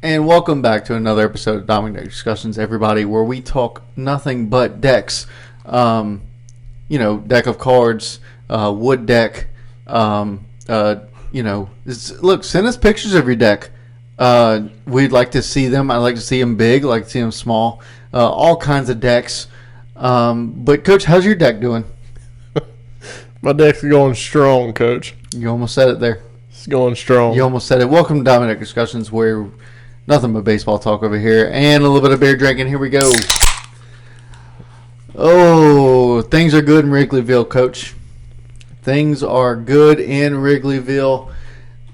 And welcome back to another episode of Dominic Deck Discussions, everybody, where we talk nothing but decks. Deck of cards, wood deck. Look, send us pictures of your deck. We'd like to see them. I like to see them big, I like to see them small. All kinds of decks. But, Coach, how's your deck doing? My deck's going strong, Coach. You almost said it there. It's going strong. You almost said it. Welcome to Dominic Discussions, where nothing but baseball talk over here and a little bit of beer drinking. Here we go. Oh, things are good in Wrigleyville, Coach. Things are good in Wrigleyville.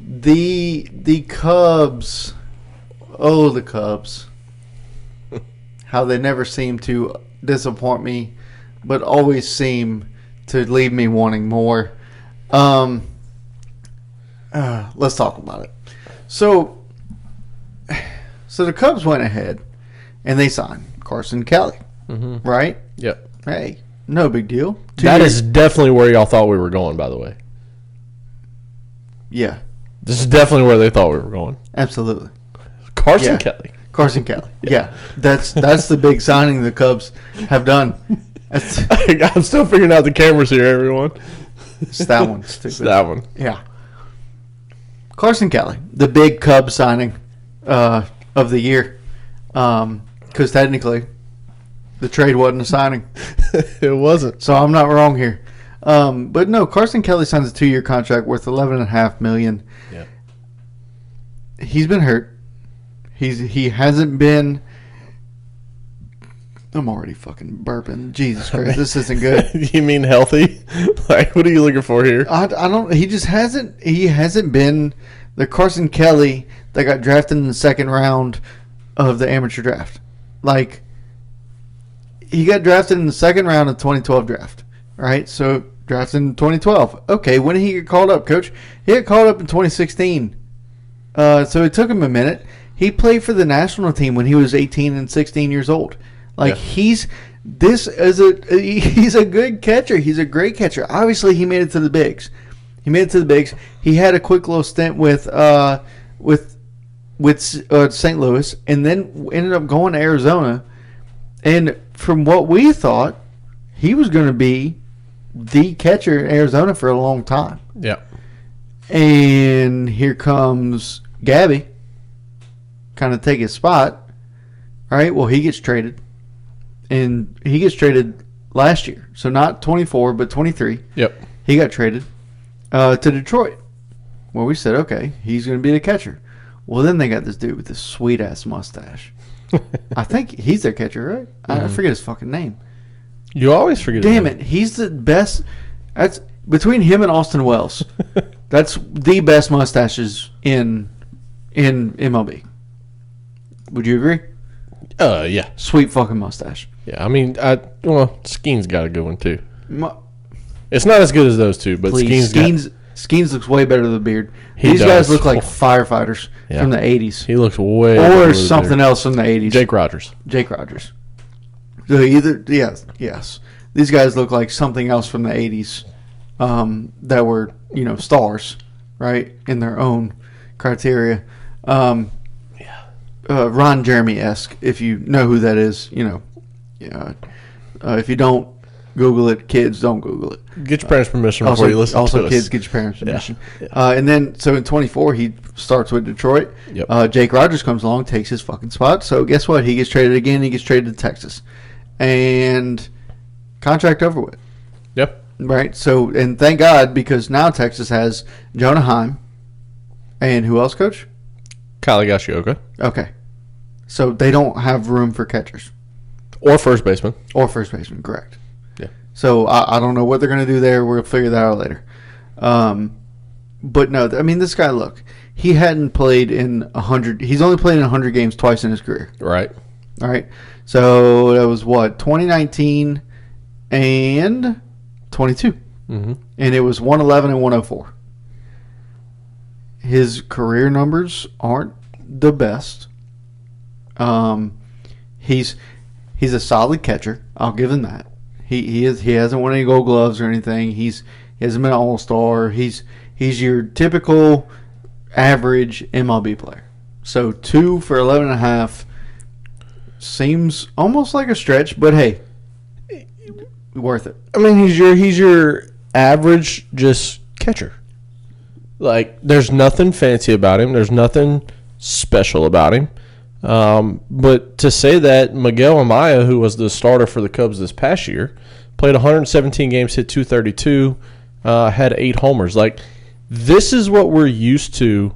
The Cubs. Oh, the Cubs. How they never seem to disappoint me, but always seem to leave me wanting more. Let's talk about it. So the Cubs went ahead and they signed Carson Kelly, right? Yep. Hey, no big deal. That is definitely where y'all thought we were going, by the way. Yeah. This is definitely where they thought we were going. Absolutely. Carson Kelly. Carson Kelly. Yeah. That's the big signing the Cubs have done. I'm still figuring out the cameras here, everyone. It's that one. Stupid. It's that one. Yeah. Carson Kelly, the big Cubs signing of the year. Because technically, the trade wasn't a signing. It wasn't. So I'm not wrong here. But no, Carson Kelly signs a 2-year contract worth $11.5 million. Yeah. He's been hurt. He hasn't been. I'm already fucking burping. Jesus Christ, this isn't good. You mean healthy? Like, what are you looking for here? I don't. He just hasn't. He hasn't been the Carson Kelly that got drafted in the second round of the amateur draft. Like, he got drafted in the second round of the 2012 draft, right? So drafted in 2012. Okay, when did he get called up, Coach? He got called up in 2016. So it took him a minute. He played for the national team when he was 18 and 16 years old. Like, he's a good catcher. He's a great catcher. Obviously, he made it to the bigs. He had a quick little stint with St. Louis, and then ended up going to Arizona. And from what we thought, he was going to be the catcher in Arizona for a long time. Yeah. And here comes Gabby, kind of take his spot. All right, well, he gets traded. And he gets traded last year. So not 24, but 23. Yep. He got traded to Detroit, where we said, okay, he's going to be the catcher. Well, then they got this dude with this sweet-ass mustache. I think he's their catcher, right? I forget his fucking name. You always forget his name. Damn it. He's the best. That's between him and Austin Wells. That's the best mustaches in MLB. Would you agree? Yeah. Sweet fucking mustache. Yeah, I mean, Skeen's got a good one, too. It's not as good as those two, but Skeens looks way better than the beard. These guys look like firefighters from the 80s. He looks way better. Or something else from the 80s. Jake Rogers. So yes. These guys look like something else from the 80s that were, stars, right, in their own criteria. Ron Jeremy-esque, if you know who that is, if you don't Google it, kids, don't Google it. Get your parents' permission before you listen to us. Also, kids, get your parents' permission. Yeah. And then, so in 24, he starts with Detroit. Yep. Jake Rogers comes along, takes his fucking spot. So guess what? He gets traded again. He gets traded to Texas. And contract over with. Yep. Right? So, and thank God, because now Texas has Jonah Heim. And who else, Coach? Kyle Gashioka. Okay. So they don't have room for catchers. Or first baseman. Correct. Yeah. So I don't know what they're going to do there. We'll figure that out later. But no, I mean, this guy, look, he hadn't played in 100. He's only played in 100 games twice in his career. Right. All right. So that was 2019 and 22. Mm-hmm. And it was 111 and 104. His career numbers aren't the best. He's a solid catcher. I'll give him that. He hasn't won any Gold Gloves or anything. He hasn't been an All-Star. He's your typical average MLB player. So 2 for 11.5 seems almost like a stretch, but hey, worth it. I mean, he's your average just catcher. Like, there's nothing fancy about him. There's nothing special about him. But to say that Miguel Amaya, who was the starter for the Cubs this past year, played 117 games, hit 232, had 8 homers. Like, this is what we're used to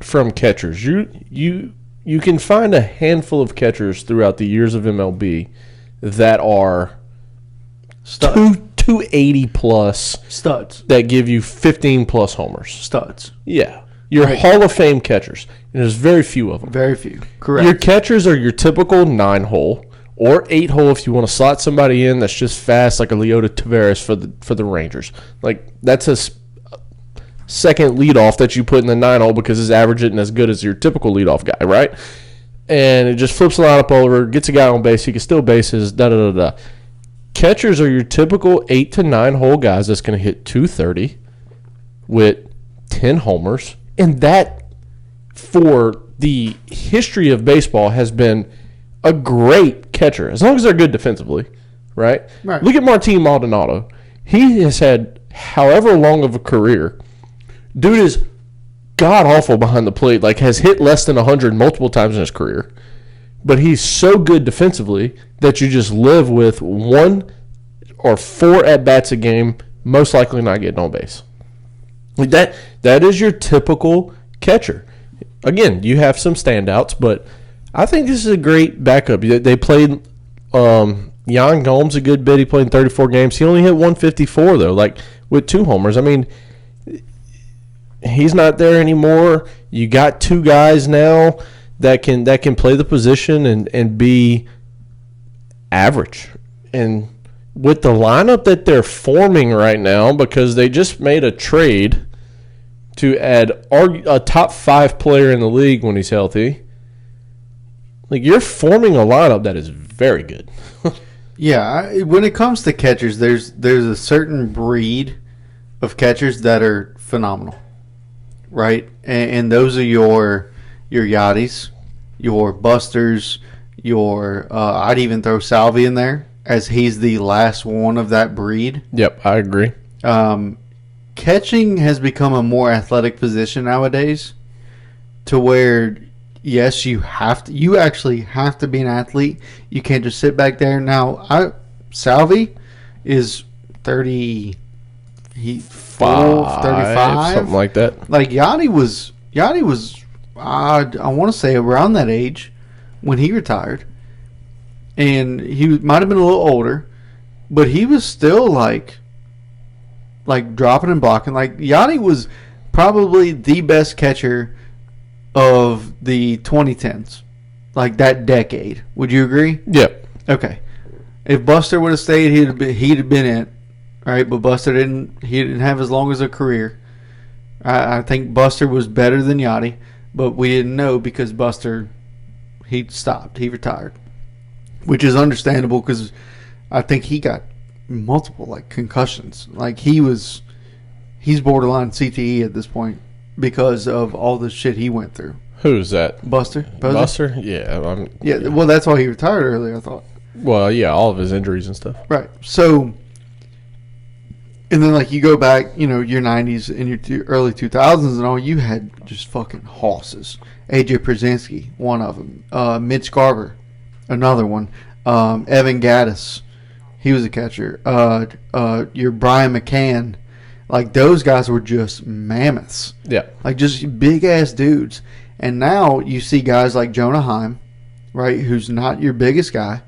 from catchers. You can find a handful of catchers throughout the years of MLB that are 280 plus studs that give you 15 plus homers. Studs. Yeah. Your Hall of Fame catchers. And there's very few of them. Very few. Correct. Your catchers are your typical 9-hole or 8-hole if you want to slot somebody in that's just fast, like a Leota Taveras for the Rangers. Like, that's a second leadoff that you put in the 9-hole because his average isn't as good as your typical leadoff guy, right? And it just flips the lineup over, gets a guy on base, he can steal bases, da-da-da-da. Catchers are your typical 8 to 9-hole guys that's going to hit 230 with 10 homers. And that, for the history of baseball, has been a great catcher, as long as they're good defensively, right? Look at Martin Maldonado. He has had however long of a career. Dude is god-awful behind the plate, like has hit less than 100 multiple times in his career. But he's so good defensively that you just live with 1 or 4 at-bats a game, most likely not getting on base. Like that is your typical catcher. Again, you have some standouts, but I think this is a great backup. They played Yan Gomes a good bit. He played in 34 games. He only hit 154, though, like with 2 homers. I mean, he's not there anymore. You got 2 guys now that can play the position and be average. And with the lineup that they're forming right now, because they just made a trade to add a top 5 player in the league when he's healthy, like, you're forming a lineup that is very good. Yeah, when it comes to catchers, there's a certain breed of catchers that are phenomenal, right? And those are your Yachties, your Busters, your I'd even throw Salvi in there, as he's the last one of that breed. Yep, I agree. Catching has become a more athletic position nowadays, to where, yes, you actually have to be an athlete. You can't just sit back there. Now, Salvi is 30, 35, something like that. Like, Yachty was I want to say around that age when he retired. And he might have been a little older, but he was still like dropping and blocking. Like, Yachty was probably the best catcher of the 2010s, like that decade. Would you agree? Yep. Okay. If Buster would have stayed, he'd have been it, right? But Buster didn't. He didn't have as long as a career. I think Buster was better than Yachty, but we didn't know because Buster, he stopped. He retired, which is understandable because I think he got multiple concussions. Like, he's borderline CTE at this point because of all the shit he went through. Who's that? Buster? Buster? Yeah. Yeah. Well, that's why he retired early, I thought. Well, yeah, all of his injuries and stuff. Right. So, and then you go back, your 90s and your early 2000s and all, you had just fucking hosses. AJ Przinsky, one of them. Mitch Garver, another one. Evan Gaddis, he was a catcher. Your Brian McCann, those guys were just mammoths. Yeah, just big ass dudes. And now you see guys like Jonah Heim, right, who's not your biggest guy,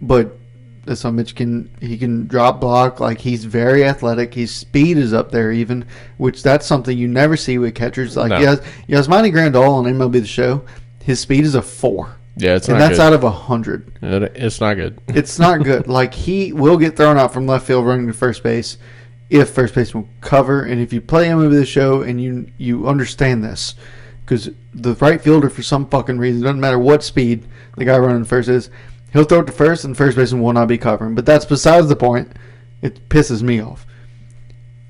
but that's how Mitch he can drop block. He's very athletic. His speed is up there even, which that's something you never see with catchers. No. Yasmani Grandal on MLB The Show, his speed is a 4. Yeah, it's not good. And that's out of 100. It's not good. It's not good. He will get thrown out from left field running to first base if first base will cover. And if you play MLB The Show and you understand this, because the right fielder, for some fucking reason, doesn't matter what speed the guy running first is, he'll throw it to first and first baseman will not be covering. But that's besides the point. It pisses me off.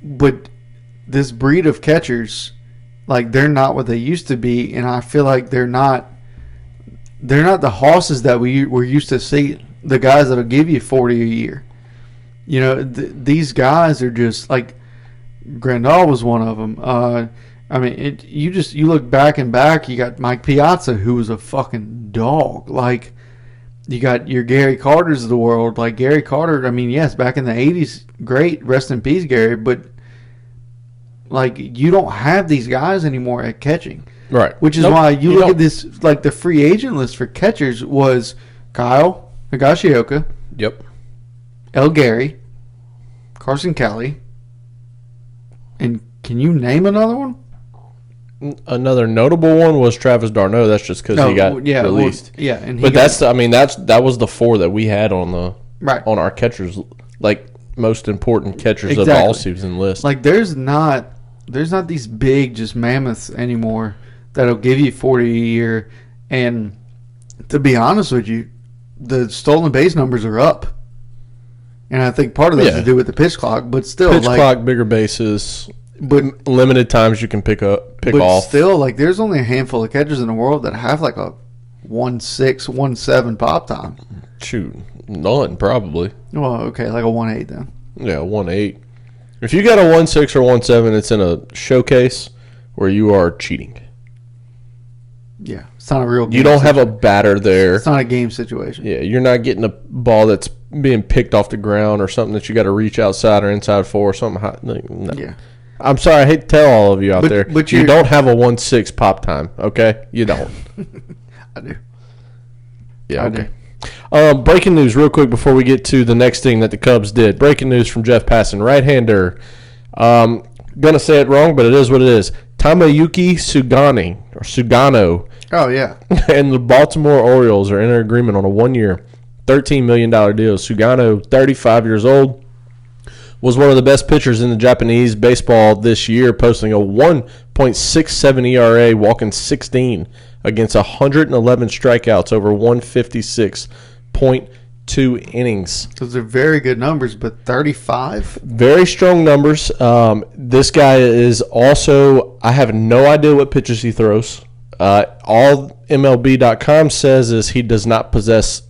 But this breed of catchers Like, they're not what they used to be, and I feel like they're not the horses that we're used to see, the guys that'll give you 40 a year. You know, these guys are just like Grandal was one of them. I mean, you look back, you got Mike Piazza, who was a fucking dog. Like, you got your Gary Carters of the world. Like, Gary Carter, I mean, yes, back in the 80s, great, rest in peace, Gary, but like, you don't have these guys anymore at catching. Right. Which is why you look at this, like, the free agent list for catchers was Kyle Higashioka. Yep. El Gary, Carson Kelly, and can you name another one? Another notable one was Travis d'Arnaud. That's just because he got released. That was the four that we had on our catchers, like, most important catchers of the all season list. Like, there's not these big just mammoths anymore that'll give you 40 a year. And to be honest with you, the stolen base numbers are up. And I think part of that has to do with the pitch clock, but still, pitch clock, bigger bases, but limited times you can pick off. But still, like, there's only a handful of catchers in the world that have like a 1.6, 1.7 pop time. Shoot, none probably. Well, okay, like a 1.8 then. Yeah, 1.8. If you got a 1.6 or 1.7, it's in a showcase where you are cheating. Yeah, it's not a real game. You don't have a batter there. It's not a game situation. Yeah, you're not getting a ball that's being picked off the ground or something that you got to reach outside or inside for or something. No. Yeah. I'm sorry, I hate to tell all of you out there. But you don't have a 1.6 pop time, okay? You don't. I do. Yeah, okay. Breaking news real quick before we get to the next thing that the Cubs did. Breaking news from Jeff Passan, right-hander. Gonna say it wrong, but it is what it is. Tamayuki Sugano. Oh, yeah. And the Baltimore Orioles are in an agreement on a 1-year, $13 million deal. Sugano, 35 years old, was one of the best pitchers in the Japanese baseball this year, posting a 1.67 ERA, walking 16 against 111 strikeouts over 156.2 innings. Those are very good numbers, but 35? Very strong numbers. This guy is also, I have no idea what pitches he throws. All MLB.com says is he does not possess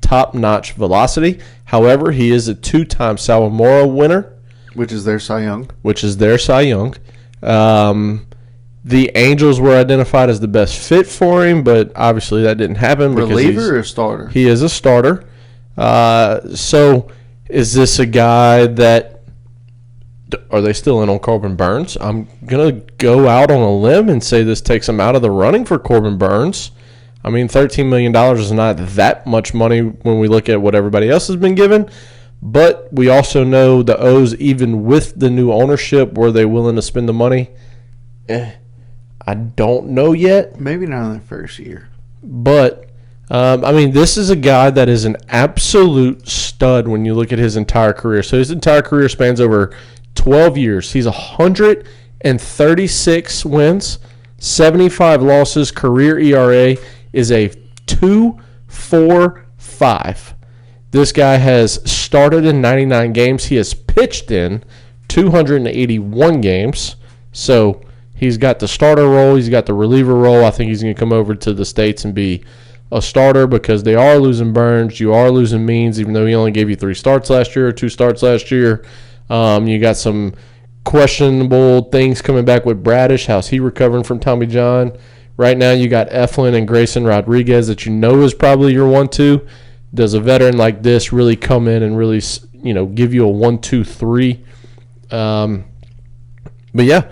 top-notch velocity. However, he is a 2-time Sawamura winner. Which is their Cy Young. The Angels were identified as the best fit for him, but obviously that didn't happen. Reliever or starter? He is a starter. So is this a guy that – are they still in on Corbin Burns? I'm going to go out on a limb and say this takes him out of the running for Corbin Burns. I mean, $13 million is not that much money when we look at what everybody else has been given. But we also know the O's, even with the new ownership, were they willing to spend the money? I don't know yet. Maybe not in the first year. But, I mean, this is a guy that is an absolute stud when you look at his entire career. So his entire career spans over 12 years. He's 136 wins, 75 losses. Career ERA is a 2.45. This guy has started in 99 games. He has pitched in 281 games. So he's got the starter role. He's got the reliever role. I think he's going to come over to the States and be a starter because they are losing Burns. You are losing Means, even though he only gave you 3 starts last year or 2 starts last year. You got some questionable things coming back with Bradish. How's he recovering from Tommy John? Right now you got Eflin and Grayson Rodriguez that you know is probably your 1-2. Does a veteran like this really come in and really, give you a 1-2-3? But yeah,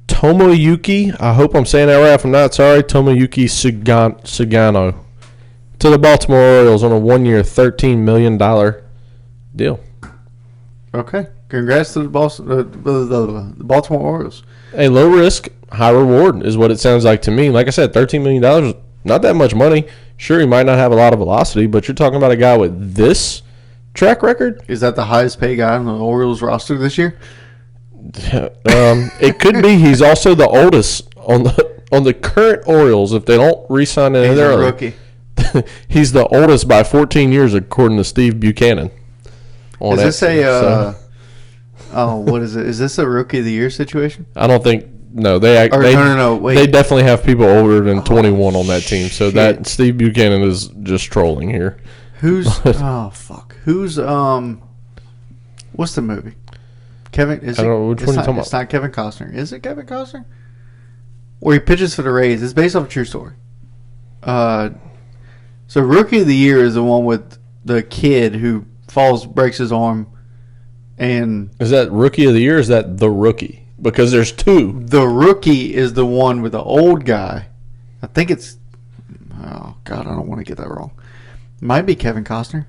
Tomoyuki, I hope I'm saying that right. If I'm not, sorry, Tomoyuki Sugano to the Baltimore Orioles on a 1-year, $13 million deal. Okay. Congrats to the Baltimore Orioles. Hey, low risk, high reward is what it sounds like to me. Like I said, $13 million, not that much money. Sure, he might not have a lot of velocity, but you're talking about a guy with this track record. Is that the highest paid guy on the Orioles roster this year? It could be. He's also the oldest on the current Orioles. If they don't re-sign any of their rookie, he's the oldest by 14 years, according to Steve Buchanan. Is this what is it? Is this a Rookie of the Year situation? I don't think no, Wait. They definitely have people older than 21 on that team. So shit. that Steve Buchanan is just trolling here. Who's what's the movie? Kevin? I don't know which one you're talking about. It's not Kevin Costner. Is it Kevin Costner? Where he pitches for the Rays. It's based off a true story. So Rookie of the Year is the one with the kid who breaks his arm, and is that Rookie of the Year? Or is that the Rookie? Because there's two. The Rookie is the one with the old guy. I think it's. Oh God, I don't want to get that wrong. Might be Kevin Costner.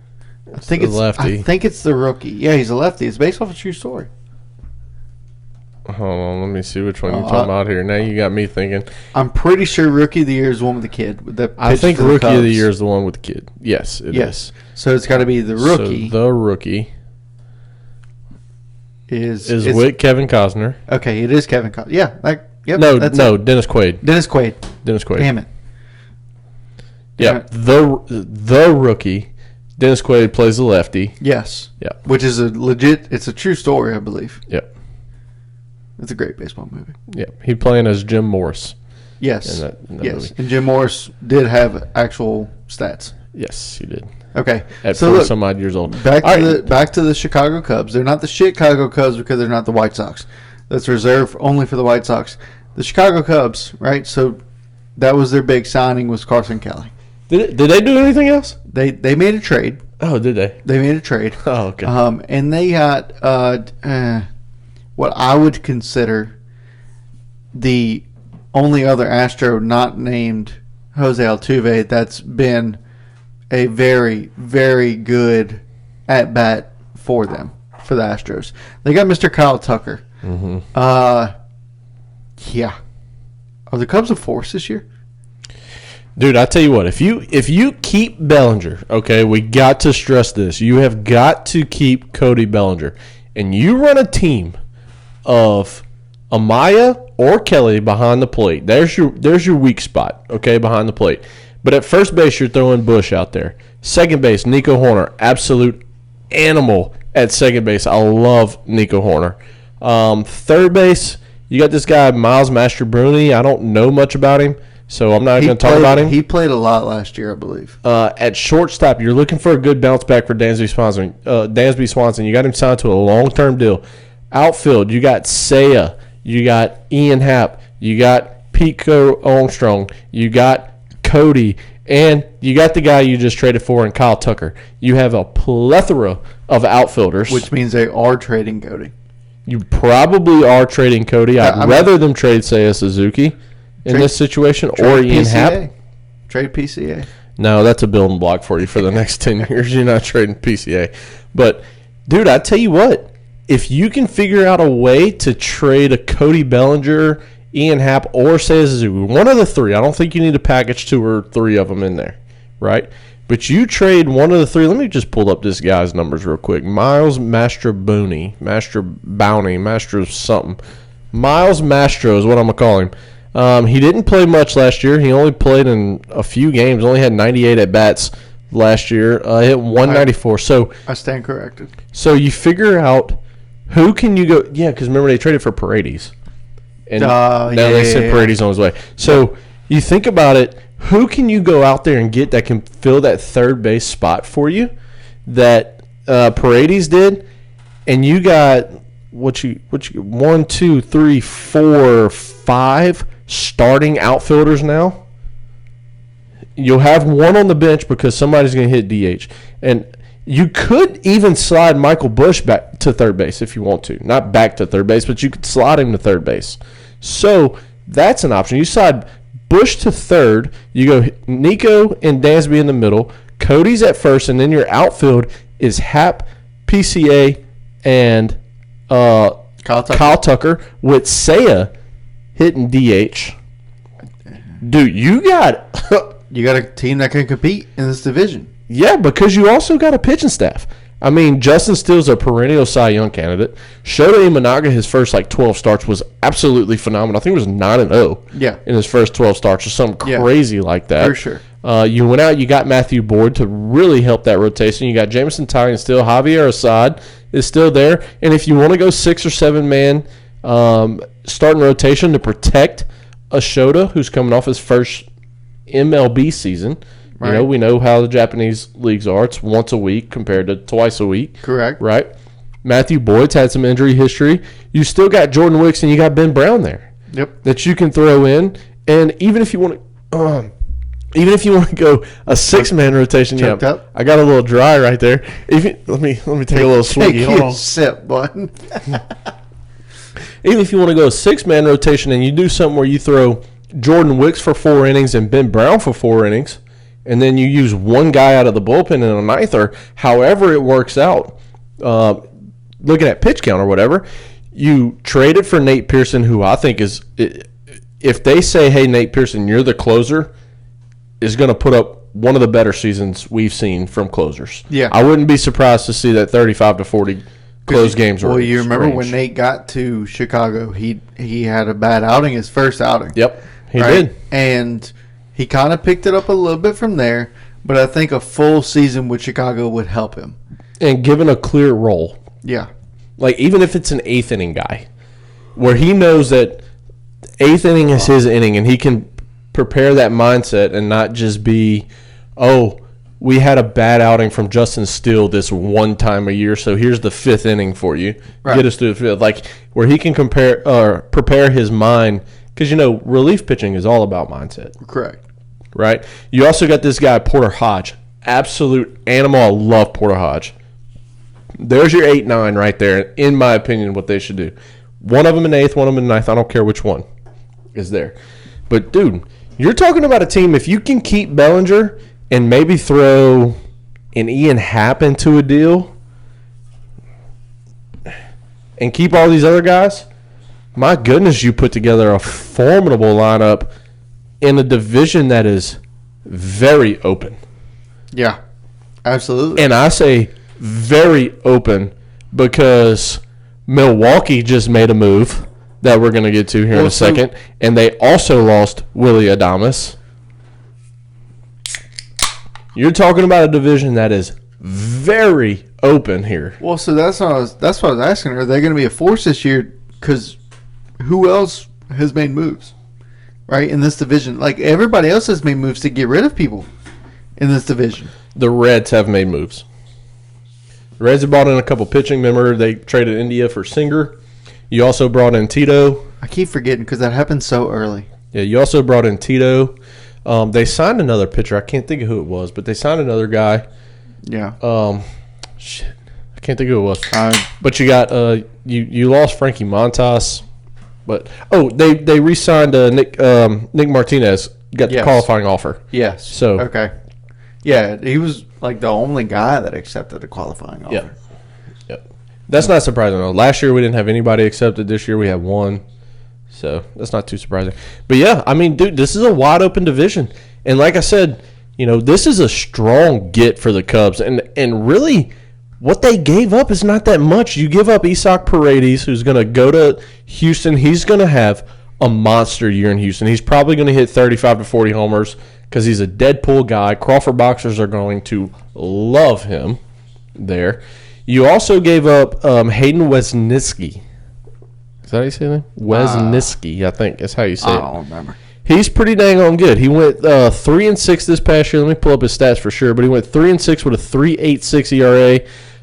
I think it's lefty. I think it's the Rookie. Yeah, he's a lefty. It's based off a true story. Hold on, let me see which one you're talking about here. Now you got me thinking. I'm pretty sure Rookie of the Year is the one with the kid. I think Rookie of the Year is the one with the kid. Yes, it is. So it's got to be the Rookie. So the Rookie is with Kevin Costner. Okay, it is Kevin Costner. Yeah. No, Dennis Quaid. Dennis Quaid. Damn it. Yeah, the Rookie. Dennis Quaid plays the lefty. Yes. Yeah. Which is it's a true story, I believe. Yep. It's a great baseball movie. Yeah, he playing as Jim Morris. Yes. In that movie. And Jim Morris did have actual stats. Yes, he did. Okay. At 40-some-odd years old. Back to the Chicago Cubs. They're not the Chicago Cubs because they're not the White Sox. That's reserved only for the White Sox. The Chicago Cubs, right? So that was their big signing was Carson Kelly. Did they do anything else? They made a trade. Oh, did they? They made a trade. Oh, okay. And they got what I would consider the only other Astro not named Jose Altuve that's been a very, very good at-bat for them, for the Astros. They got Mr. Kyle Tucker. Mm-hmm. Yeah. Are the Cubs a force this year? Dude, I tell you what, if you keep Bellinger, okay, we got to stress this. You have got to keep Cody Bellinger. And you run a team of Amaya or Kelly behind the plate. There's your weak spot, okay, behind the plate. But at first base, you're throwing Bush out there. Second base, Nico Horner, absolute animal at second base. I love Nico Horner. Third base, you got this guy, Miles Mastrobuoni. I don't know much about him. So I'm not going to talk about him. He played a lot last year, I believe. At shortstop, you're looking for a good bounce back for Dansby Swanson. You got him signed to a long-term deal. Outfield, you got Seiya. You got Ian Happ. You got Pico Armstrong. You got Cody. And you got the guy you just traded for in Kyle Tucker. You have a plethora of outfilders. Which means they are trading Cody. You probably are trading Cody. I'd rather them trade Seiya Suzuki in this situation, or Ian Happ. Trade PCA. No, that's a building block for you for the next 10 years. You're not trading PCA. But, dude, I tell you what, if you can figure out a way to trade a Cody Bellinger, Ian Happ, or Seiya Suzuki, one of the three. I don't think you need to package 2 or 3 of them in there, right? But you trade one of the 3. Let me just pull up this guy's numbers real quick. Miles Mastrobuoni, Mastro something. Miles Mastro is what I'm going to call him. He didn't play much last year. He only played in a few games. Only had 98 at-bats last year. Hit 194. So I stand corrected. So you figure out who can you go – yeah, because remember they traded for Paredes. And now they sent Paredes on his way. So you think about it, who can you go out there and get that can fill that third base spot for you that Paredes did? And you got what you 1, 2, 3, 4, 5 starting outfielders now. You'll have one on the bench because somebody's going to hit DH. And you could even slide Michael Bush back to third base if you want to. Not back to third base, but you could slide him to third base. So that's an option. You slide Bush to third. You go Nico and Dansby in the middle. Cody's at first, and then your outfield is Happ, PCA, and Kyle Tucker with Seiya hitting DH. Dude, you got a team that can compete in this division. Yeah, because you also got a pitching staff. I mean, Justin Steele's a perennial Cy Young candidate. Shota Imanaga, his first 12 starts was absolutely phenomenal. I think it was 9-0 in his first 12 starts or something crazy like that. For sure. You went out, you got Matthew Boyd to really help that rotation. You got Jameson Tyon still. Javier Assad is still there. And if you want to go 6 or 7 man starting rotation to protect Ashota, who's coming off his first MLB season. Right. We know how the Japanese leagues are. It's once a week compared to twice a week. Correct. Right? Matthew Boyd's had some injury history. You still got Jordan Wicks and you got Ben Brown there. Yep. That you can throw in. And even if you want to go a 6-man rotation, Up. I got a little dry right there. Let me take a little swiggy. Hold on. Sip, bud. Even if you want to go a 6-man rotation and you do something where you throw Jordan Wicks for 4 innings and Ben Brown for 4 innings, and then you use one guy out of the bullpen in a ninth, or however it works out, looking at pitch count or whatever, you traded for Nate Pearson, who I think is, if they say, hey, Nate Pearson, you're the closer, is going to put up one of the better seasons we've seen from closers. Yeah. I wouldn't be surprised to see that 35 to 40 close games. Well, you remember when Nate got to Chicago, he had a bad outing, his first outing. Yep, he did. And he kind of picked it up a little bit from there, but I think a full season with Chicago would help him. And given a clear role. Yeah. Like, even if it's an 8th inning guy, where he knows that 8th inning is his inning, and he can prepare that mindset and not just be, oh, we had a bad outing from Justin Steele this one time a year, so here's the 5th inning for you. Right. Get us through the 5th. Like, where he can prepare his mind, because, relief pitching is all about mindset. Correct. Right? You also got this guy, Porter Hodge. Absolute animal. I love Porter Hodge. There's your 8-9 right there, in my opinion, what they should do. One of them in 8th, one of them in 9th. I don't care which one is there. But, dude, you're talking about a team, if you can keep Bellinger and maybe throw an Ian Happ into a deal and keep all these other guys, my goodness, you put together a formidable lineup in a division that is very open. Yeah, absolutely. And I say very open because Milwaukee just made a move that we're going to get to here in a second, and they also lost Willie Adames. You're talking about a division that is very open here. Well, so that's what I was asking. Are they going to be a force this year? Because who else has made moves, right, in this division? Like, everybody else has made moves to get rid of people in this division. The Reds have made moves. The Reds have brought in a couple pitching. Remember, they traded India for Singer. You also brought in Tito. I keep forgetting because that happened so early. Yeah, you also brought in Tito. They signed another pitcher. I can't think of who it was, but they signed another guy. Yeah. Shit, I can't think of who it was. But you got you lost Frankie Montas. But they re-signed Nick Martinez. Got the qualifying offer. Yes. So okay. Yeah, he was like the only guy that accepted a qualifying offer. Yep. That's not surprising though. Last year we didn't have anybody accepted. This year we have one. So that's not too surprising. But yeah, I mean, dude, this is a wide open division. And like I said, this is a strong get for the Cubs. And really, what they gave up is not that much. You give up Isaac Paredes, who's going to go to Houston. He's going to have a monster year in Houston. He's probably going to hit 35 to 40 homers because he's a Deadpool guy. Crawford boxers are going to love him there. You also gave up Hayden Wesneski. Is that how you say that? Wesneski, I think is how you say it. I don't remember. He's pretty dang on good. He went 3-6 this past year. Let me pull up his stats for sure. But he went 3-6 with a 3.86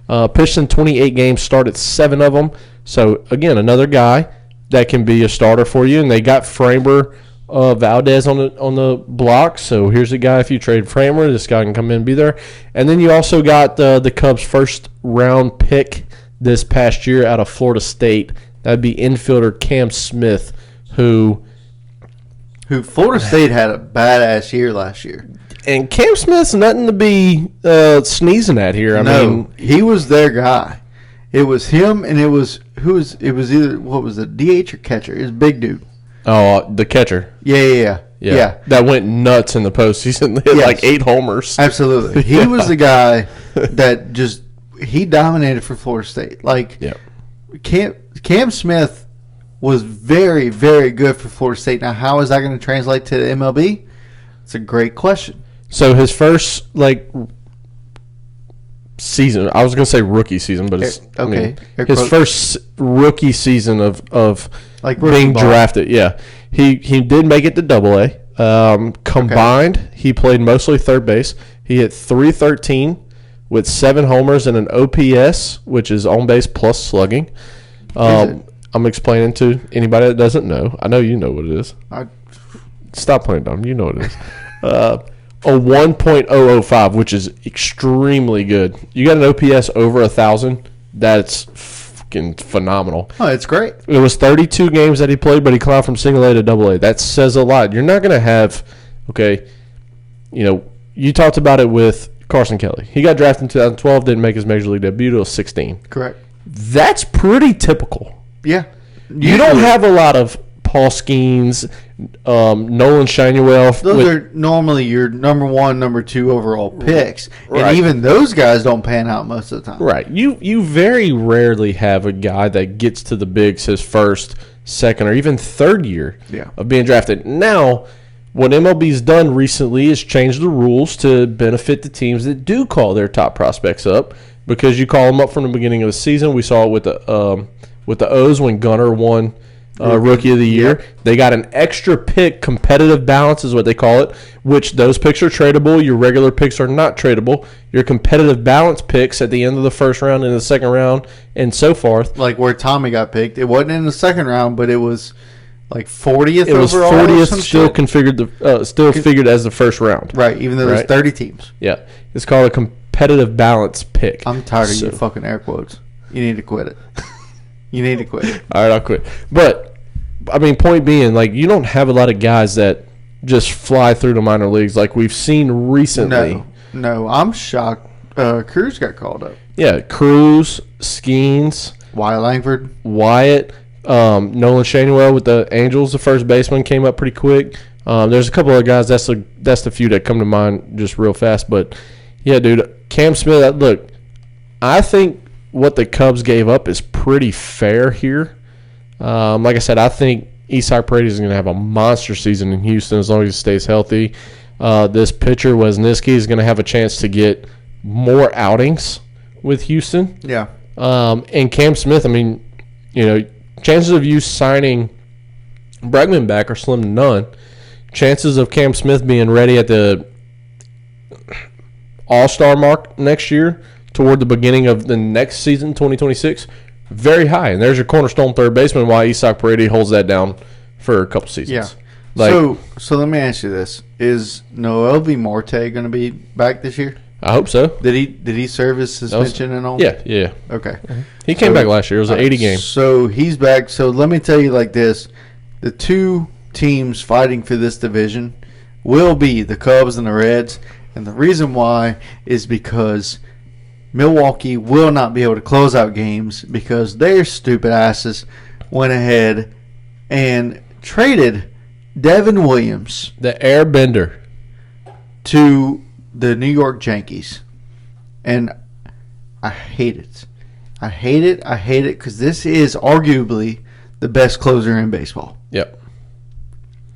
ERA. Pitched in 28 games, started 7 of them. So again, another guy that can be a starter for you. And they got Framber Valdez on the block. So here's a guy. If you trade Framber, this guy can come in and be there. And then you also got the Cubs' first round pick this past year out of Florida State. That'd be infielder Cam Smith, who Florida State had a badass year last year. And Cam Smith's nothing to be sneezing at here. I mean, he was their guy. It was him, and it was either what was it, DH or catcher? It was big dude. Oh, the catcher. Yeah. That went nuts in the postseason. Hit like 8 homers. Absolutely. He was the guy that he dominated for Florida State. Like, Cam Smith was very, very good for Florida State. Now, how is that going to translate to the MLB? It's a great question. So his first season. I was going to say rookie season, but it's okay. His first rookie season of like being ball. drafted. Yeah, he did make it to AA. Combined, he played mostly third base. He hit .313 with 7 homers and an OPS, which is on base plus slugging. I'm explaining to anybody that doesn't know. I know you know what it is. Stop playing dumb. You know what it is. A 1.005, which is extremely good. You got an OPS over 1,000. That's fucking phenomenal. Oh, it's great. It was 32 games that he played, but he climbed from single A to double A. That says a lot. You're not going to have, you talked about it with Carson Kelly. He got drafted in 2012, didn't make his major league debut until 16. Correct. That's pretty typical. Yeah. You don't have a lot of Paul Skeens, Nolan Shinuel. Those are normally your number 1, number 2 overall picks. Right. And even those guys don't pan out most of the time. Right. You very rarely have a guy that gets to the bigs his first, second, or even third year of being drafted. Now, what MLB's done recently is change the rules to benefit the teams that do call their top prospects up, because you call them up from the beginning of the season. We saw it with the O's when Gunnar won Rookie of the Year. Yep. They got an extra pick, competitive balance is what they call it, which those picks are tradable. Your regular picks are not tradable. Your competitive balance picks at the end of the first round and the second round and so forth. Like where Tommy got picked. It wasn't in the second round, but it was like 40th overall. It was 40th, still figured as the first round. Right, even though there's 30 teams. Yeah. It's called a competitive balance pick. I'm tired of you fucking air quotes. You need to quit it. You need to quit. All right, I'll quit. But, point being, you don't have a lot of guys that just fly through the minor leagues like we've seen recently. No, I'm shocked. Cruz got called up. Yeah, Cruz, Skeens. Wyatt Langford. Wyatt. Nolan Shinuel with the Angels, the first baseman, came up pretty quick. There's a couple of guys. That's the few that come to mind just real fast. But, yeah, dude, Cam Smith, look, I think what the Cubs gave up is pretty fair here. Like I said, I think Isaac Paredes is going to have a monster season in Houston as long as he stays healthy. This pitcher, Wesniewski, is going to have a chance to get more outings with Houston. Yeah. And Cam Smith, chances of you signing Bregman back are slim to none. Chances of Cam Smith being ready at the All-Star mark next year toward the beginning of the next season, 2026, very high. And there's your cornerstone third baseman while Isaac Paredes holds that down for a couple seasons. Yeah. So let me ask you this. Is Noel V. Marte going to be back this year? I hope so. Did he serve his suspension and all? Yeah. Okay. He came back last year. It was an 80 game. So he's back. So let me tell you like this. The two teams fighting for this division will be the Cubs and the Reds. And the reason why is because Milwaukee will not be able to close out games because their stupid asses went ahead and traded Devin Williams, the airbender, to the New York Yankees. And I hate it. I hate it because this is arguably the best closer in baseball. Yep.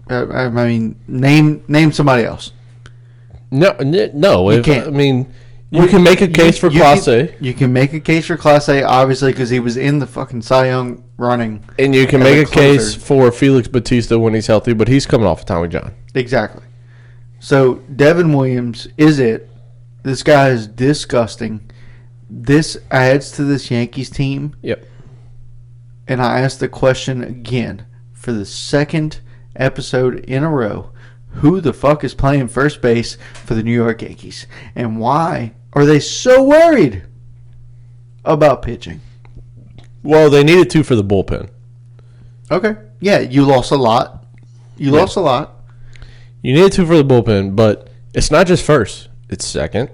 Name somebody else. No. You can't. You can make a case for Class A. You can make a case for Class A, obviously, because he was in the fucking Cy Young running. And you can make a case for Felix Bautista when he's healthy, but he's coming off of Tommy John. Exactly. So, Devin Williams is it. This guy is disgusting. This adds to this Yankees team. Yep. And I asked the question again for the second episode in a row. Who the fuck is playing first base for the New York Yankees? And why are they so worried about pitching? Well, they needed to for the bullpen. Okay. Yeah, you lost a lot. You needed to for the bullpen, but it's not just first. It's second.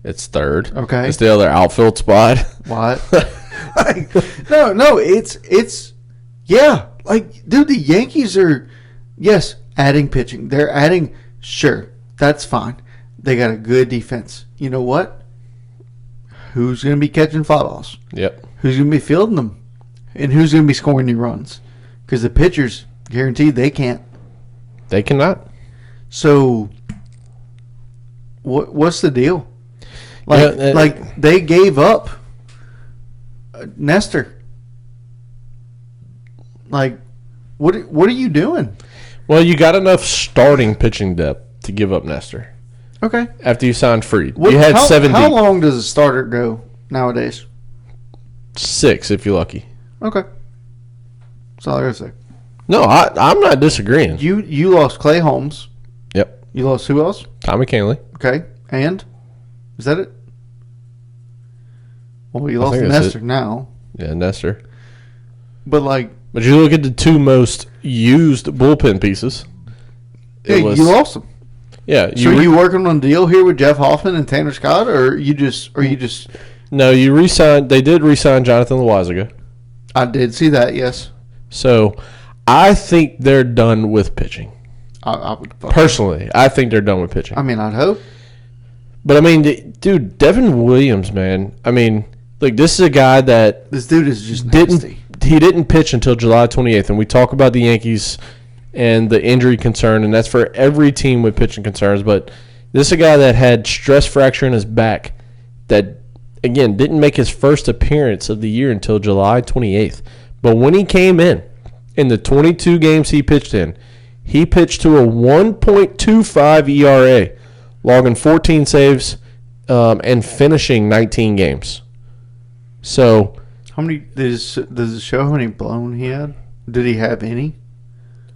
It's third. Okay. It's the other outfield spot. What? No, it's yeah. Dude, the Yankees are, yes, adding pitching. They're adding, sure, that's fine. They got a good defense. You know what? Who's going to be catching fly balls? Yep. Who's going to be fielding them? And who's going to be scoring new runs? Because the pitchers, guaranteed, they can't. They cannot. So, what's the deal? Like they gave up Nestor. Like, what are you doing? Well, you got enough starting pitching depth to give up Nestor. Okay. After you signed Fried. You had how, 7 How deep. long does a starter go nowadays? 6 if you're lucky. Okay. That's all I gotta say. No, I'm not disagreeing. You lost Clay Holmes. Yep. You lost who else? Tommy Kahnle. Okay. And? Is that it? Well, you lost think that's Nestor now. Yeah, Nestor. But, like... But you look at the 2 most used bullpen pieces. Yeah, you lost them. Yeah. So are you working on a deal here with Jeff Hoffman and Tanner Scott, or you just... No, you re-signed... They did re-sign Jonathan Loaisiga. I did see that, yes. So, I think they're done with pitching. I would... Personally, I think they're done with pitching. I mean, I'd hope. But, I mean, dude, Devin Williams, man. I mean, like, this is a guy that... This dude is just nasty. He didn't pitch until July 28th, and we talk about the Yankees and the injury concern, and that's for every team with pitching concerns. But this is a guy that had stress fracture in his back that, again, didn't make his first appearance of the year until July 28th. But when he came in the 22 games he pitched in, he pitched to a 1.25 ERA, logging 14 saves and finishing 19 games. So... How many does it show how many blown he had? Did he have any?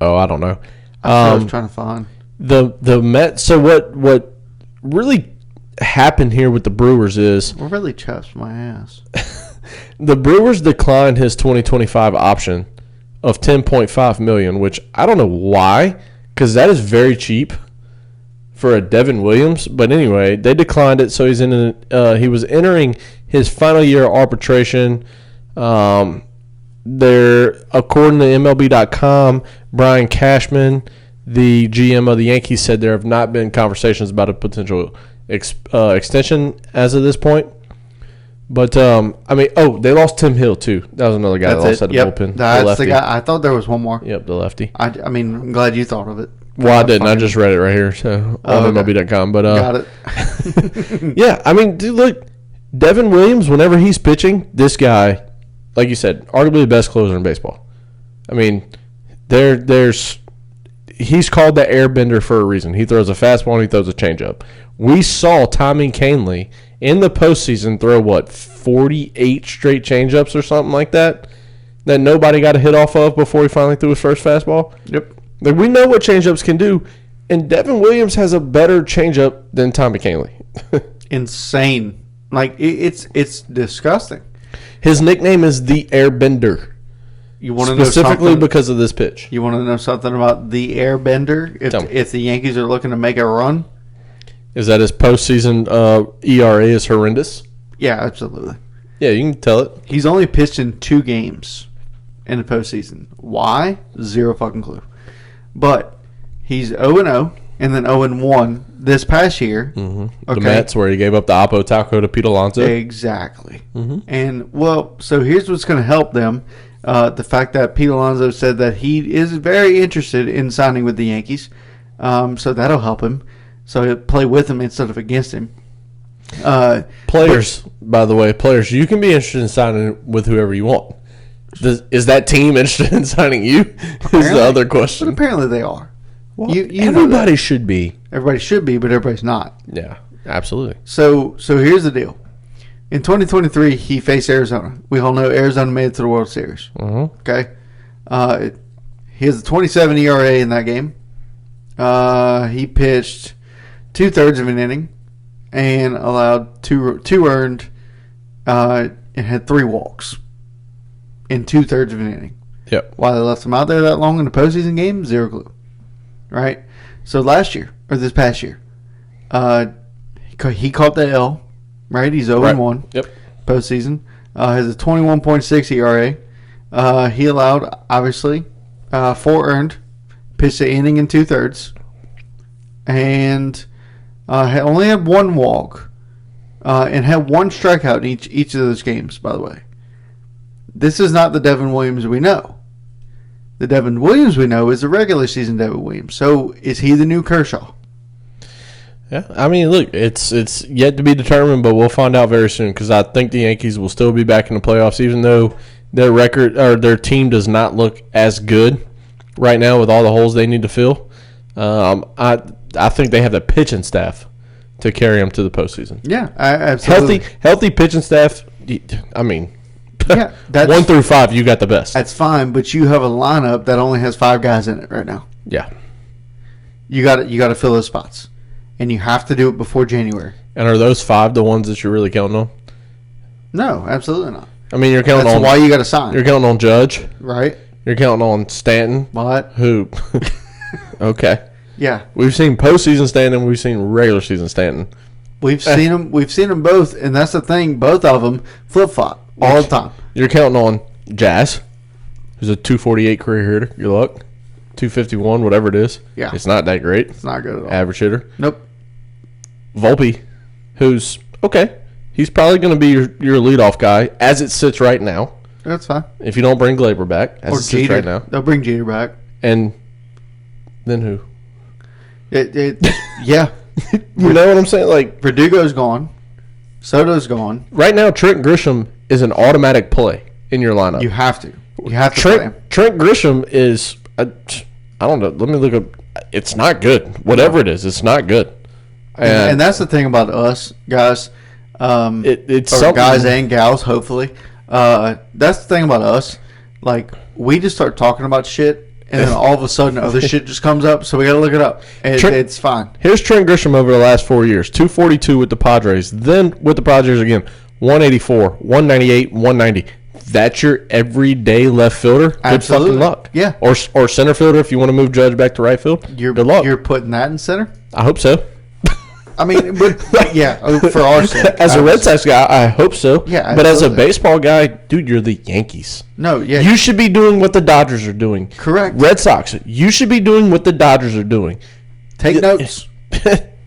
Oh, I don't know. I was trying to find the Mets. So what really happened here with the Brewers is we're really chuffed my ass. The Brewers declined his 2025 option of $10.5 million, which I don't know why, because that is very cheap for a Devin Williams. But anyway, they declined it, so he was entering his final year of arbitration. According to MLB.com, Brian Cashman, the GM of the Yankees, said there have not been conversations about a potential extension as of this point. But I mean, they lost Tim Hill too. That was another guy that lost at the bullpen. That's the guy. I thought there was one more. Yep, the lefty. I mean, I'm glad you thought of it. Well, I didn't. I just read it right here, so on MLB.com. But got it. Yeah, I mean, dude, look, Devin Williams. Whenever he's pitching, this guy, like you said, arguably the best closer in baseball. I mean, he's called the airbender for a reason. He throws a fastball and he throws a changeup. We saw Tommy Kahnle in the postseason throw 48 straight changeups or something like that nobody got a hit off of before he finally threw his first fastball. Yep. Like, we know what changeups can do, and Devin Williams has a better changeup than Tommy Kahnle. Insane. Like, it's disgusting. His nickname is the Airbender. You want to know specifically because of this pitch. You want to know something about the Airbender? If the Yankees are looking to make a run, is that his postseason ERA is horrendous? Yeah, absolutely. Yeah, you can tell it. He's only pitched in 2 games in the postseason. Why? Zero fucking clue. But he's 0-0 and then 0-1 this past year. Mm-hmm. Okay. The Mets, where he gave up the Oppo Taco to Pete Alonso. Exactly. Mm-hmm. And, so here's what's going to help them. The fact that Pete Alonso said that he is very interested in signing with the Yankees. So that'll help him. So he'll play with him instead of against him. By the way, you can be interested in signing with whoever you want. Is that team interested in signing you? Is the other question. But apparently they are. Well, everybody should be. Everybody should be, but everybody's not. Yeah, absolutely. So here's the deal. In 2023, he faced Arizona. We all know Arizona made it to the World Series. Mm-hmm. Okay? He has a 27 ERA in that game. He pitched 2/3 of an inning and allowed two earned and had 3 walks in 2/3 of an inning. Yep. Why they left him out there that long in the postseason game? Zero clue. Right? So this past year, he caught the L. Right? He's 0-1. Yep. Postseason. Has a 21.6 ERA. He allowed, obviously, 4 earned, pitched an inning in 2/3, and only had 1 walk, and had 1 strikeout in each of those games, by the way. This is not the Devin Williams we know. The Devin Williams we know is the regular season Devin Williams. So is he the new Kershaw? Yeah, I mean, look, it's yet to be determined, but we'll find out very soon because I think the Yankees will still be back in the playoffs, even though their record or their team does not look as good right now with all the holes they need to fill. I think they have the pitching staff to carry them to the postseason. Yeah, absolutely. Healthy pitching staff. I mean, yeah, 1 through 5, you got the best. That's fine, but you have a lineup that only has 5 guys in it right now. Yeah, you got to fill those spots, and you have to do it before January. And are those 5 the ones that you're really counting on? No, absolutely not. I mean, you're counting That's on why you got to sign. You're counting on Judge, right? You're counting on Stanton. What? Who? Okay. Yeah, We've seen postseason Stanton. We've seen regular season Stanton. we've seen them. We've seen them both, and that's the thing. Both of them flip flop all the time. You're counting on Jazz, who's a 248 career hitter. Good luck. 251, whatever it is. Yeah. It's not that great. It's not good at all. Average hitter. Nope. Volpe, who's okay. He's probably going to be your leadoff guy as it sits right now. That's fine. If you don't bring Glaber back, as Or it sits Jeter. right now. They'll bring Jeter back. And then who? Yeah. You know what I'm saying? Like, Verdugo's gone. Soto's gone. right now, Trent Grisham is an automatic play in your lineup. You have to. You have to play him. Trent Grisham is, I don't know. Let me look up. It's not good. Whatever it is, it's not good. And that's the thing about us, guys. It's or something. guys and gals, hopefully. That's the thing about us. Like, we just start talking about shit, and then all of a sudden other shit just comes up, so we got to look it up. And it's fine. Here's Trent Grisham over the last 4 years. 242 with the Padres. Then with the Padres again, 184, 198, 190. That's your everyday left fielder. Good Absolutely. fucking luck. Yeah. Or center fielder if you want to move Judge back to right field. Good luck. You're putting that in center? I hope so. I mean, but yeah, for our sake. As a Red Sox guy, I hope so. Yeah, but as a absolutely. baseball guy, dude, you're the Yankees. No, yeah. You should be doing what the Dodgers are doing. Correct. Red Sox, you should be doing what the Dodgers are doing. Take notes.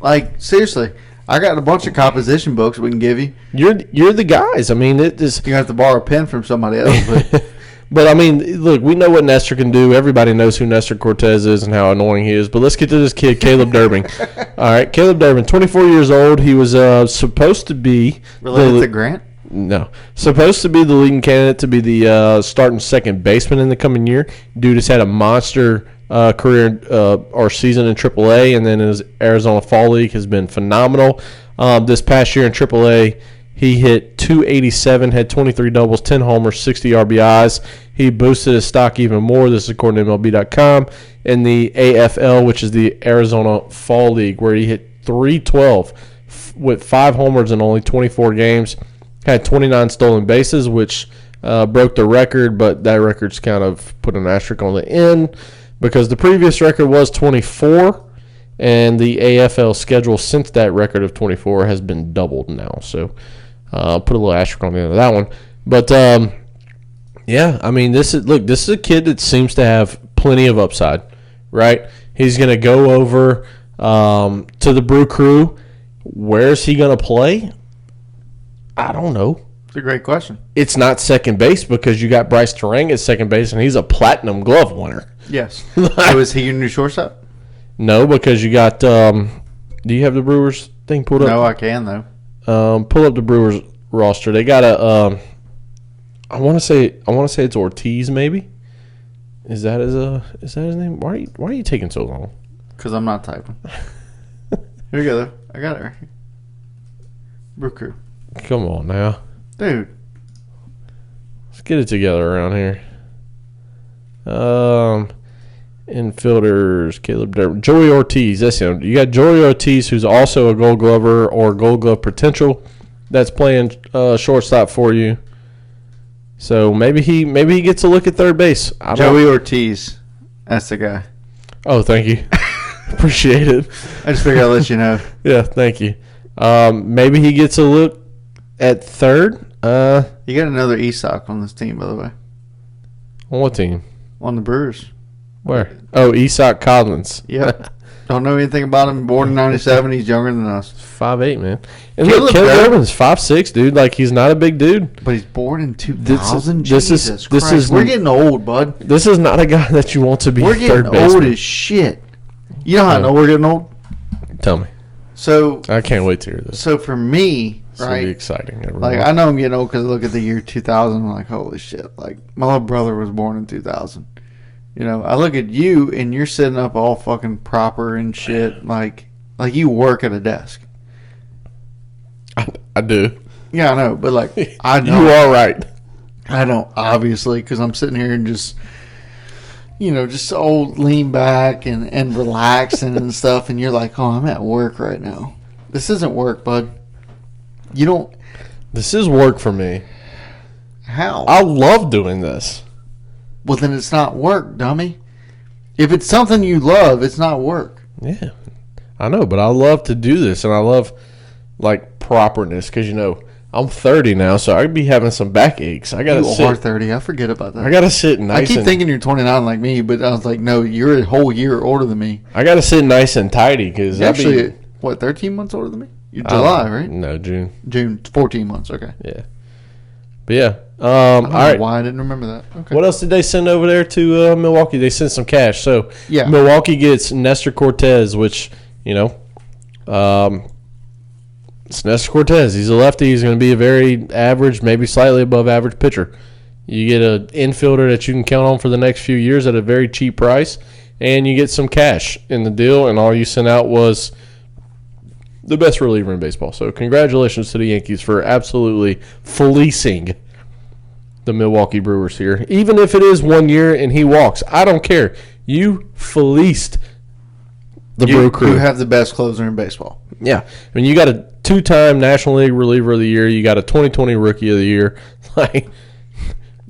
Like, seriously. I got a bunch of composition books we can give you. You're the guys. I mean, it is. You have to borrow a pen from somebody else. But But, I mean, look, we know what Nestor can do. Everybody knows who Nestor Cortez is and how annoying he is. But let's get to this kid, Caleb Durbin. All right, Caleb Durbin, 24 years old. He was supposed to be related to Grant? No. Supposed to be the leading candidate to be the starting second baseman in the coming year. Dude has had a monster career or season in AAA, and then his Arizona Fall League has been phenomenal. This past year in AAA, he hit 287, had 23 doubles, 10 homers, 60 RBIs. He boosted his stock even more. This is according to MLB.com. In the AFL, which is the Arizona Fall League, where he hit 312 with 5 homers in only 24 games. Had 29 stolen bases, which broke the record, but that record's kind of put an asterisk on the end because the previous record was 24. And the AFL schedule since that record of 24 has been doubled now. So I'll put a little asterisk on the end of that one. But, yeah, I mean, this is a kid that seems to have plenty of upside, right? He's going to go over to the Brew Crew. Where's he going to play? I don't know. It's a great question. It's not second base because you got Bryce Terang at second base, and he's a platinum glove winner. Yes. So is he your new shortstop? No, because you got. Do you have the Brewers thing pulled up? No, I can though. Pull up the Brewers roster. They got a. I want to say it's Ortiz. Maybe. Is that his name? Why are you taking so long? Because I'm not typing. Here we go though. I got it right here. Brew Crew. Come on now, dude. Let's get it together around here. Infielders, Caleb Durbin. Joey Ortiz, that's him. You got Joey Ortiz, who's also a Gold Glover or Gold Glove potential, that's playing shortstop for you. So maybe he gets a look at third base. Joey Ortiz, that's the guy. Oh, thank you. Appreciate it. I just figured I'd let you know. Yeah, thank you. Maybe he gets a look at third. You got another Esoc on this team, by the way. On what team? On the Brewers. Where? Oh, Esoc Collins. Yep. Don't know anything about him. Born in 97. He's younger than us. 5'8", man. And look, Caleb Durbin's 5'6", dude. Like, he's not a big dude. But he's born in 2000. This is we're getting old, bud. This is not a guy that you want to be We're third getting baseman. old as shit. You know how I know we're getting old? Tell me. So I can't wait to hear this. So for me, It's going to be right? exciting. Everyone. Like, I know I'm getting old because I look at the year 2000. I'm like, holy shit. Like, my little brother was born in 2000. You know, I look at you and you're sitting up all fucking proper and shit. Like you work at a desk. I do. Yeah, I know. But, like, I know. You are right. I don't, obviously, because I'm sitting here and just, you know, just old lean back and relaxing and stuff. And you're like, oh, I'm at work right now. This isn't work, bud. You don't. This is work for me. How? I love doing this. Well, then it's not work, dummy. If it's something you love, it's not work. Yeah, I know, but I love to do this, and I love, like, properness, because, you know, I'm 30 now, so I'd be having some back aches. I gotta You sit. are 30. I forget about that. I gotta sit nice. I keep and, thinking you're 29 like me, but I was like, no, you're a whole year older than me. I gotta sit nice and tidy because You're actually, what, 13 months older than me? You're July, right? No, June. June, 14 months. Okay. Yeah, but yeah. I don't All know right. why I didn't remember that. Okay. What else did they send over there to Milwaukee? They sent some cash. So Yeah. Milwaukee gets Nestor Cortez, which, you know, it's Nestor Cortez. He's a lefty. He's going to be a very average, maybe slightly above average pitcher. You get an infielder that you can count on for the next few years at a very cheap price, and you get some cash in the deal, and all you sent out was the best reliever in baseball. So congratulations to the Yankees for absolutely fleecing the Milwaukee Brewers here. Even if it is 1 year and he walks, I don't care. You fleeced the Brew Crew. You have the best closer in baseball. Yeah. I mean, you got a 2-time National League Reliever of the Year. You got a 2020 Rookie of the Year. Like,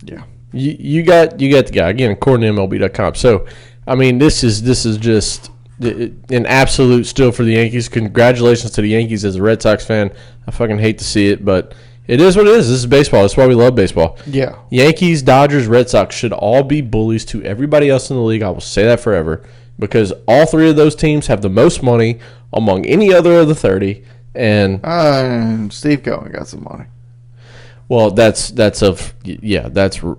Yeah. you got the guy. Again, according to MLB.com. So, I mean, this is just an absolute steal for the Yankees. Congratulations to the Yankees as a Red Sox fan. I fucking hate to see it, but it is what it is. This is baseball. That's why we love baseball. Yeah. Yankees, Dodgers, Red Sox should all be bullies to everybody else in the league. I will say that forever because all three of those teams have the most money among any other of the 30. And Steve Cohen got some money. well, that's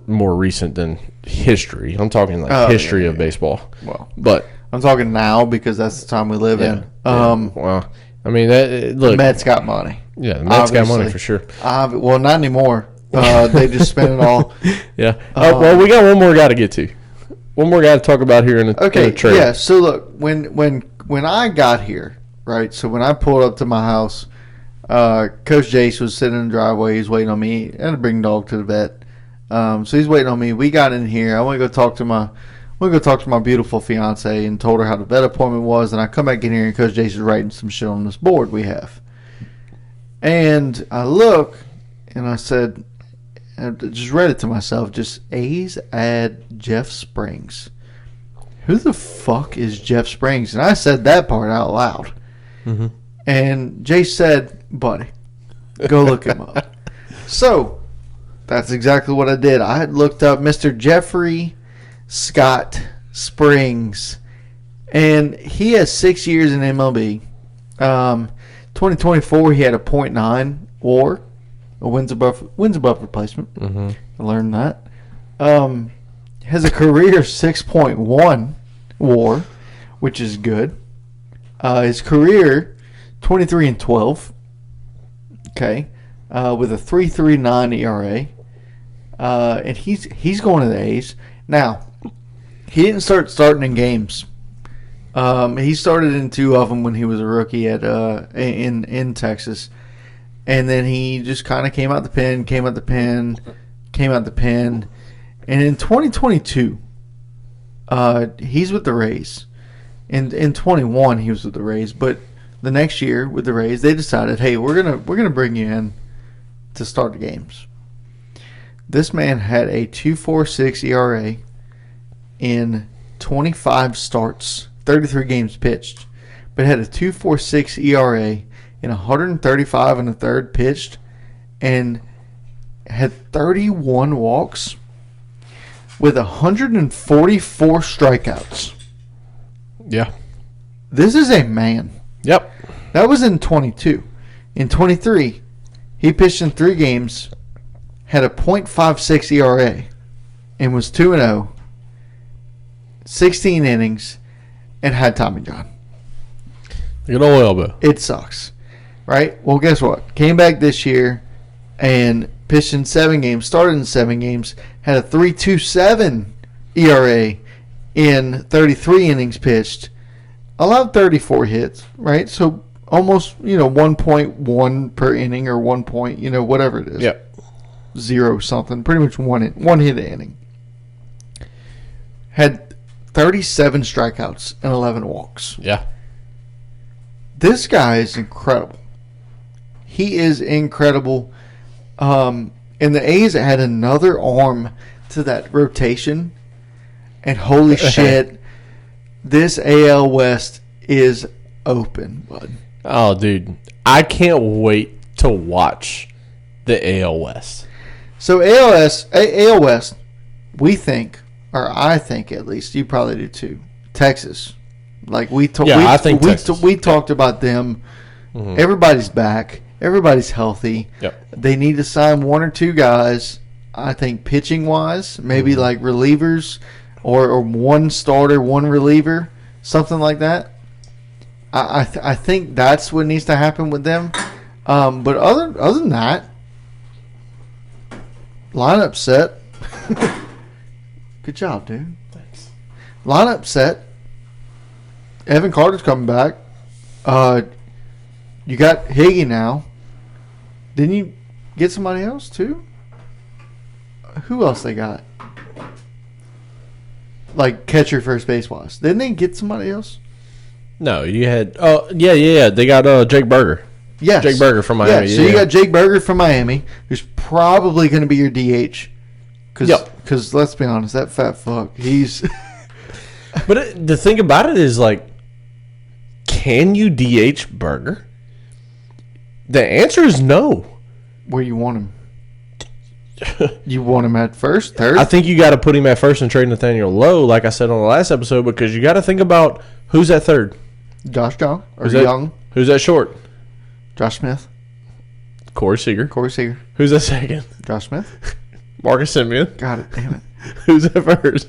more recent than history. I'm talking like history of baseball. Well, But I'm talking now because that's the time we live in. well, I mean, look, The Mets got money. yeah, the Mets got money obviously. for sure. Well, not anymore. They just spent it all. Yeah. Well, we got one more guy to get to. One more guy to talk about here in a trade. Yeah. So look, when I got here, right? So when I pulled up to my house, Coach Jace was sitting in the driveway. He's waiting on me. I had to bring dog to the vet. So he's waiting on me. We got in here. I want to go talk to my beautiful fiance and told her how the vet appointment was. And I come back in here and Coach Jace is writing some shit on this board we have. And I look and I said, I just read it to myself. Just A's add Jeff Springs. Who the fuck is Jeff Springs? And I said that part out loud. Mm-hmm. And Jay said, buddy, go look him up. So that's exactly what I did. I had looked up Mr. Jeffrey Scott Springs, and he has 6 years in MLB. 2024, he had a .9 WAR, a wins above replacement. Mm-hmm. I learned that. Has a career 6.1 WAR, which is good. His career 23-12. Okay, with a 3.39 ERA, and he's going to the A's now. He didn't starting in games. He started in 2 of them when he was a rookie at in Texas, and then he just kind of came out the pen, and in 2022, he's with the Rays. In 21, he was with the Rays, but the next year with the Rays, they decided, hey, we're gonna bring you in to start the games. This man had a 2.46 ERA in 25 starts, 33 games pitched, but had a 2.46 ERA in 135 and a third pitched, and had 31 walks with 144 strikeouts. Yeah. This is a man. Yep. That was in 22. In 23, he pitched in 3 games, had a .56 ERA, and was 2-0, 16 innings, and had Tommy John. Good old elbow. It sucks, right? Well, guess what? Came back this year and pitched in 7 games, started in 7 games, had a 3.27 ERA in 33 innings pitched, allowed 34 hits, right? So almost, 1.1 per inning or 1 point, whatever it is. Yep. 0 something, pretty much one hit an inning. Had 37 strikeouts and 11 walks. Yeah. This guy is incredible. He is incredible. And the A's had another arm to that rotation. And holy shit, this AL West is open, bud. Oh, dude. I can't wait to watch the AL West. So AL West, we think, or I think at least, you probably do too, Texas. Like I think Texas. We talked about them. Mm-hmm. Everybody's back. Everybody's healthy. Yep. They need to sign 1 or 2 guys. I think pitching wise, maybe like relievers, or 1 starter, 1 reliever, something like that. I think that's what needs to happen with them. But other than that, lineup set. Good job, dude. Thanks. Lineup set. Evan Carter's coming back. You got Higgy now. Didn't you get somebody else too? Who else they got? Like catcher, first base wise. Didn't they get somebody else? No, you had. Oh, yeah. They got Jake Berger. Yes. Jake Berger from Miami. Yeah, so you got Jake Berger from Miami, who's probably going to be your DH. Because let's be honest, that fat fuck, he's. But the thing about it is, like, can you DH Berger? The answer is no. Where you want him? You want him at first, third? I think you got to put him at first and trade Nathaniel Lowe, like I said on the last episode, because you got to think about who's at third. Josh Young or Who's that, Young? Who's at short? Josh Smith. Corey Seager. Who's at second? Josh Smith. Marcus Semien. Got it. Damn it. Who's at first?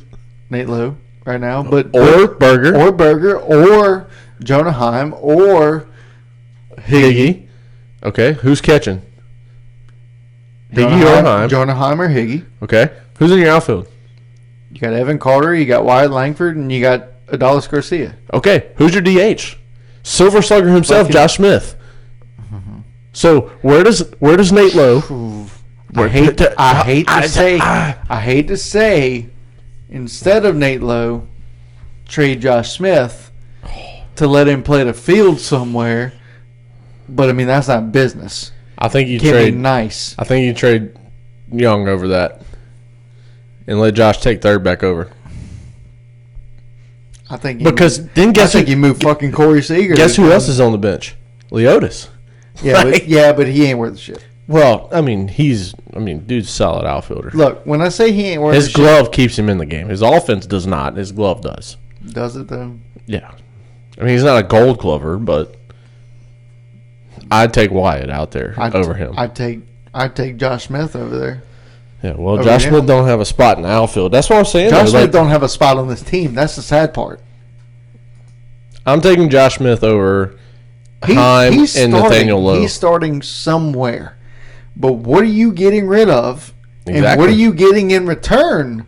Nate Lowe right now, or Berger or Jonah Heim or Higgy. Okay, who's catching? Higgy or Heim? Jonah Heim or Higgy. Okay, who's in your outfield? You got Evan Carter, you got Wyatt Langford, and you got Adolis Garcia. Okay, who's your DH? Silver Slugger himself, Josh Smith. Mm-hmm. So where does Nate Lowe? I hate to say, instead of Nate Lowe, trade Josh Smith to let him play the field somewhere. But I mean, that's not business. I think you Can't trade be nice. I think you trade Young over that, and let Josh take third back over. I think you move fucking Corey Seager. Guess who else is on the bench? Leotis. Yeah, but he ain't worth the shit. Well, dude's a solid outfielder. Look, when I say he ain't worth his the shit, glove keeps him in the game. His offense does not. His glove does. Does it though? Yeah. I mean, he's not a Gold Glover, but I'd take Wyatt out there over him. I'd take Josh Smith over there. Yeah, well, Josh Smith don't have a spot in the outfield. That's what I'm saying. Josh Smith don't have a spot on this team. That's the sad part. I'm taking Josh Smith over Heim and Nathaniel Lowe. He's starting somewhere. But what are you getting rid of? Exactly. And what are you getting in return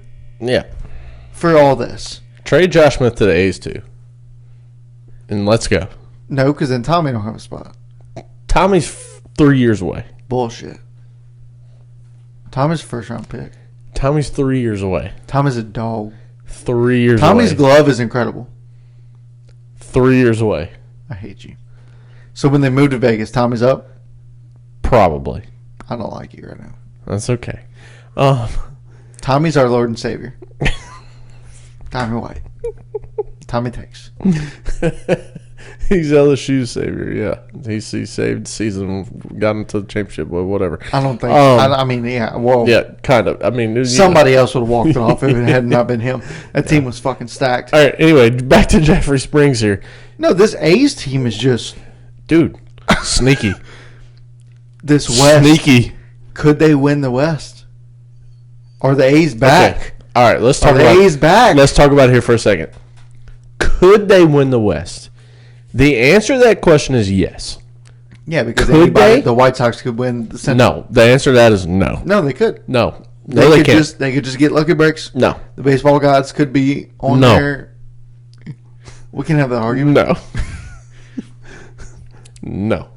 for all this? Trade Josh Smith to the A's, too. And let's go. No, because then Tommy don't have a spot. Tommy's 3 years away. Bullshit. Tommy's a first-round pick. Tommy's 3 years away. Tommy's a dog. 3 years Tommy's away. glove is incredible. 3 years away. I hate you. So when they move to Vegas, Tommy's up? Probably. I don't like you right now. That's okay. Tommy's our Lord and Savior. Tommy White. Tommy takes. He's LSU's savior, yeah. He saved the season, got into the championship, but whatever. I don't think. Well. Yeah, kind of. I mean, somebody else would have walked off if it had not been him. That team was fucking stacked. All right, anyway, back to Jeffrey Springs here. No, this A's team is just. Dude, sneaky. This West. Sneaky. Could they win the West? Are the A's back? Okay. All right, let's talk about the A's back. Let's talk about it here for a second. Could they win the West? They answer to that question is yes. Yeah, because the White Sox could win the Central. No, the answer to that is no. No, they could. No. They can't. They could just get lucky breaks. No. The baseball gods could be on there. We can have that argument. No. No.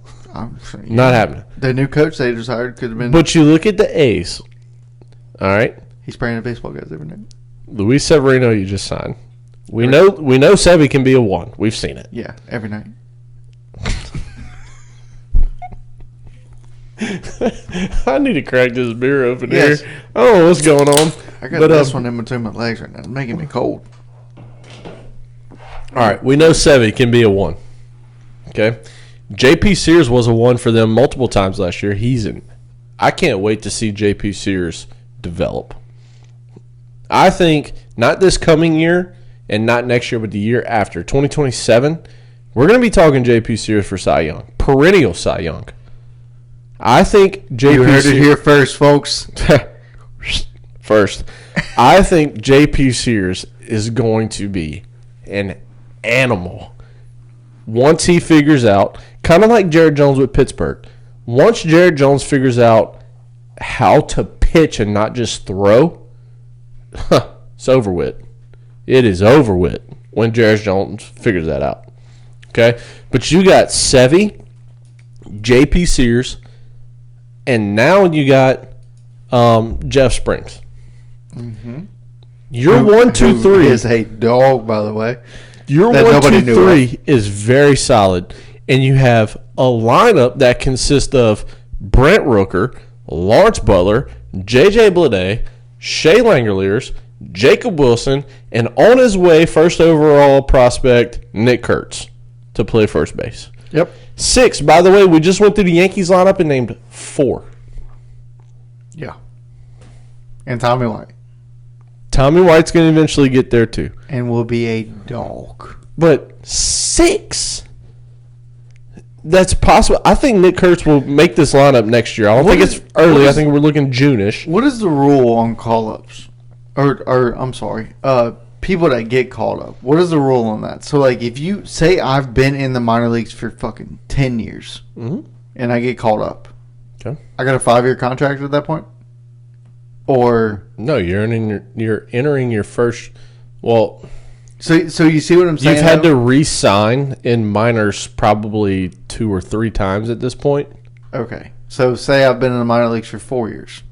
Not happening. The new coach they just hired could have been. But you look at the A's. All right. He's spraying the baseball guys every night. Luis Severino, you just signed. We know Sevy can be a 1. We've seen it. Yeah, every night. I need to crack this beer open here. I don't know what's going on. I got this one in between my legs right now. It's making me cold. All right, we know Sevy can be a 1. Okay. J.P. Sears was a 1 for them multiple times last year. I can't wait to see J.P. Sears develop. I think not this coming year and not next year, but the year after, 2027, we're going to be talking J.P. Sears for Cy Young. Perennial Cy Young. I think J.P. You heard it here first, folks. First. I think J.P. Sears is going to be an animal. Once he figures out, kind of like Jared Jones with Pittsburgh, once Jared Jones figures out how to pitch and not just throw, it's over with. It is over with when Jared Jones figures that out. Okay? But you got Sevy, J.P. Sears, and now you got Jeff Springs. Mm-hmm. Your 1, 2, 3 is a dog, by the way. Your 1, 2, 3 is very solid, and you have a lineup that consists of Brent Rooker, Lawrence Butler, J.J. Bleday, Shea Langoliers, Jacob Wilson, and on his way, first overall prospect, Nick Kurtz, to play first base. Yep. 6, by the way, we just went through the Yankees lineup and named 4. Yeah. And Tommy White. Tommy White's going to eventually get there too. And will be a dog. But 6? That's possible. I think Nick Kurtz will make this lineup next year. I don't think it's early. I think we're looking June-ish. What is the rule on call-ups? Or I'm sorry, people that get called up. What is the rule on that? So, like, if you say I've been in the minor leagues for fucking 10 years, and I get called up, okay, I got a 5-year contract at that point? Or no, you're entering your first. Well, so you see what I'm saying? You've had to re-sign in minors probably 2 or 3 times at this point. Okay, so say I've been in the minor leagues for 4 years.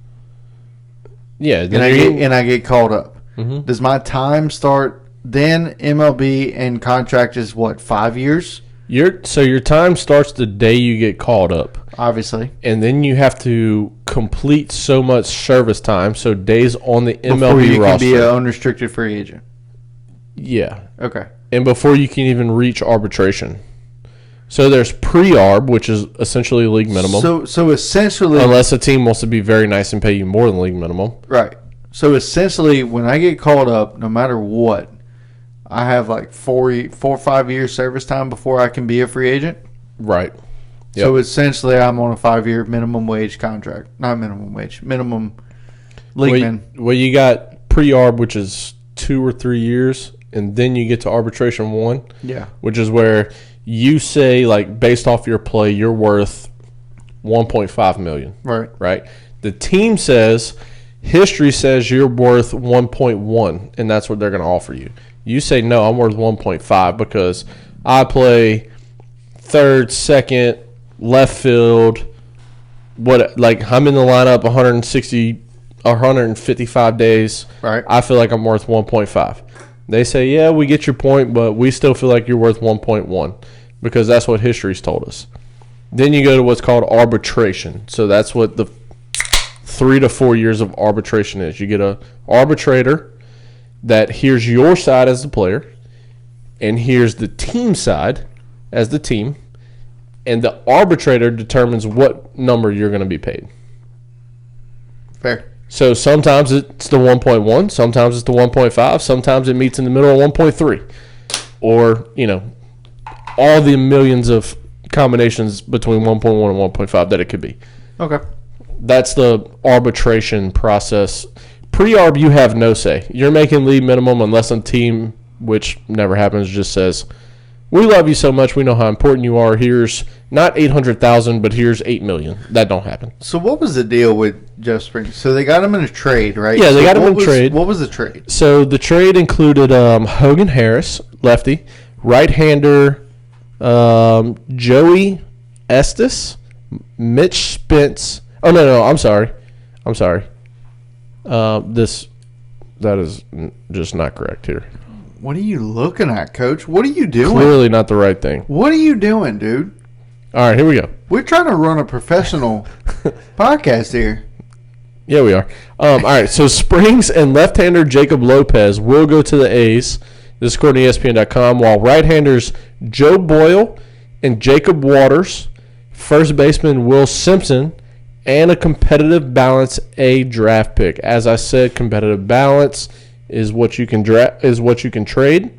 Yeah, and I get called up. Mm-hmm. Does my time start then? MLB and contract is what, 5 years? So your time starts the day you get called up. Obviously. And then you have to complete so much service time, so days on the MLB before you roster. Can be an unrestricted free agent. Yeah. Okay. And before you can even reach arbitration. So there's pre-arb, which is essentially league minimum. So essentially, unless a team wants to be very nice and pay you more than league minimum. Right. So essentially, when I get called up, no matter what, I have like 4 or 5 years service time before I can be a free agent. Right. Yep. So essentially, I'm on a 5-year minimum wage contract. Not minimum wage, minimum league min. Well, you got pre-arb, which is 2 or 3 years, and then you get to arbitration 1. Yeah. Which is where you say, like, based off your play, you're worth $1.5 million. Right. Right. The team says, history says you're worth 1.1, and that's what they're going to offer you. You say, no, I'm worth 1.5 because I play third, second, left field. I'm in the lineup 160 or 155 days. Right. I feel like I'm worth 1.5. They say, yeah, we get your point, but we still feel like you're worth 1.1 because that's what history's told us. Then you go to what's called arbitration. So that's what the 3 to 4 years of arbitration is. You get a arbitrator that hears your side as the player and hears the team side as the team, and the arbitrator determines what number you're going to be paid. Fair. So sometimes it's the 1.1, sometimes it's the 1.5, sometimes it meets in the middle of 1.3. Or, all the millions of combinations between 1.1 and 1.5 that it could be. Okay. That's the arbitration process. Pre-arb, you have no say. You're making league minimum unless a team, which never happens, just says, We love you so much. We know how important you are. Here's not 800,000, but here's 8 million. That don't happen. So what was the deal with Jeff Springs? So they got him in a trade, right? Yeah, they so got him in a trade. What was the trade? So the trade included Hogan Harris, lefty, right-hander Joey Estes, Mitch Spence. Oh, no, I'm sorry. That is just not correct here. What are you looking at, Coach? What are you doing? Clearly not the right thing. What are you doing, dude? All right, here we go. We're trying to run a professional podcast here. Yeah, we are. All right, so Springs and left-hander Jacob Lopez will go to the A's. This is according to ESPN.com, while right-handers Joe Boyle and Jacob Waters, first baseman Will Simpson, and a competitive balance A draft pick. As I said, competitive balance is what you can trade.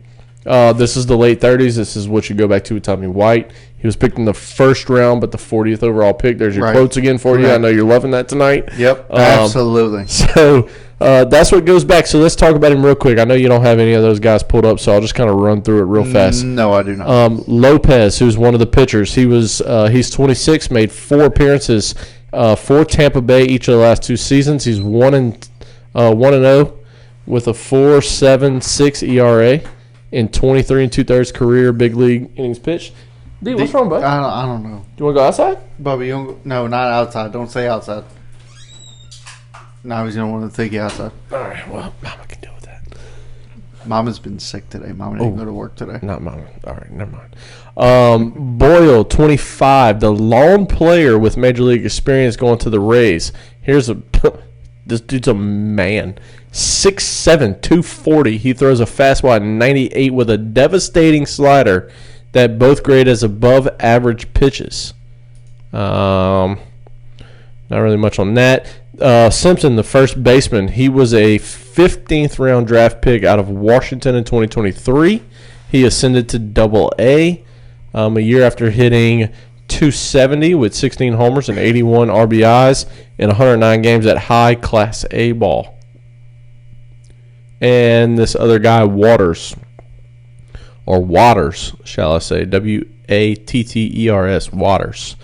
This is the late 30s. This is what you go back to with Tommy White. He was picked in the first round, but the 40th overall pick. There's your quotes again for you. I know you're loving that tonight. Yep, absolutely. So that's what goes back. So let's talk about him real quick. I know you don't have any of those guys pulled up, so I'll just kind of run through it real fast. No, I do not. Lopez, who's one of the pitchers, he's 26, made 4 appearances for Tampa Bay each of the last 2 seasons. He's 1-0 with a 4.76 ERA in 23 2/3 career big league innings pitched. D, what's wrong, bud? I don't know. Do you want to go outside? Bubby, no, not outside. Don't say outside. No, he's going to want to take you outside. All right, well, Mama can deal with that. Mama's been sick today. Mama didn't go to work today. Not Mama. All right, never mind. Boyle, 25, the lone player with Major League experience going to the Rays. This dude's a man. 6'7", 240. He throws a fastball at 98 with a devastating slider that both grade as above average pitches. Not really much on that. Simpson, the first baseman, he was a 15th round draft pick out of Washington in 2023. He ascended to Double-A a year after hitting .270 with 16 homers and 81 RBIs in 109 games at high Class A ball. And this other guy, Waters, shall I say, Watters, Waters.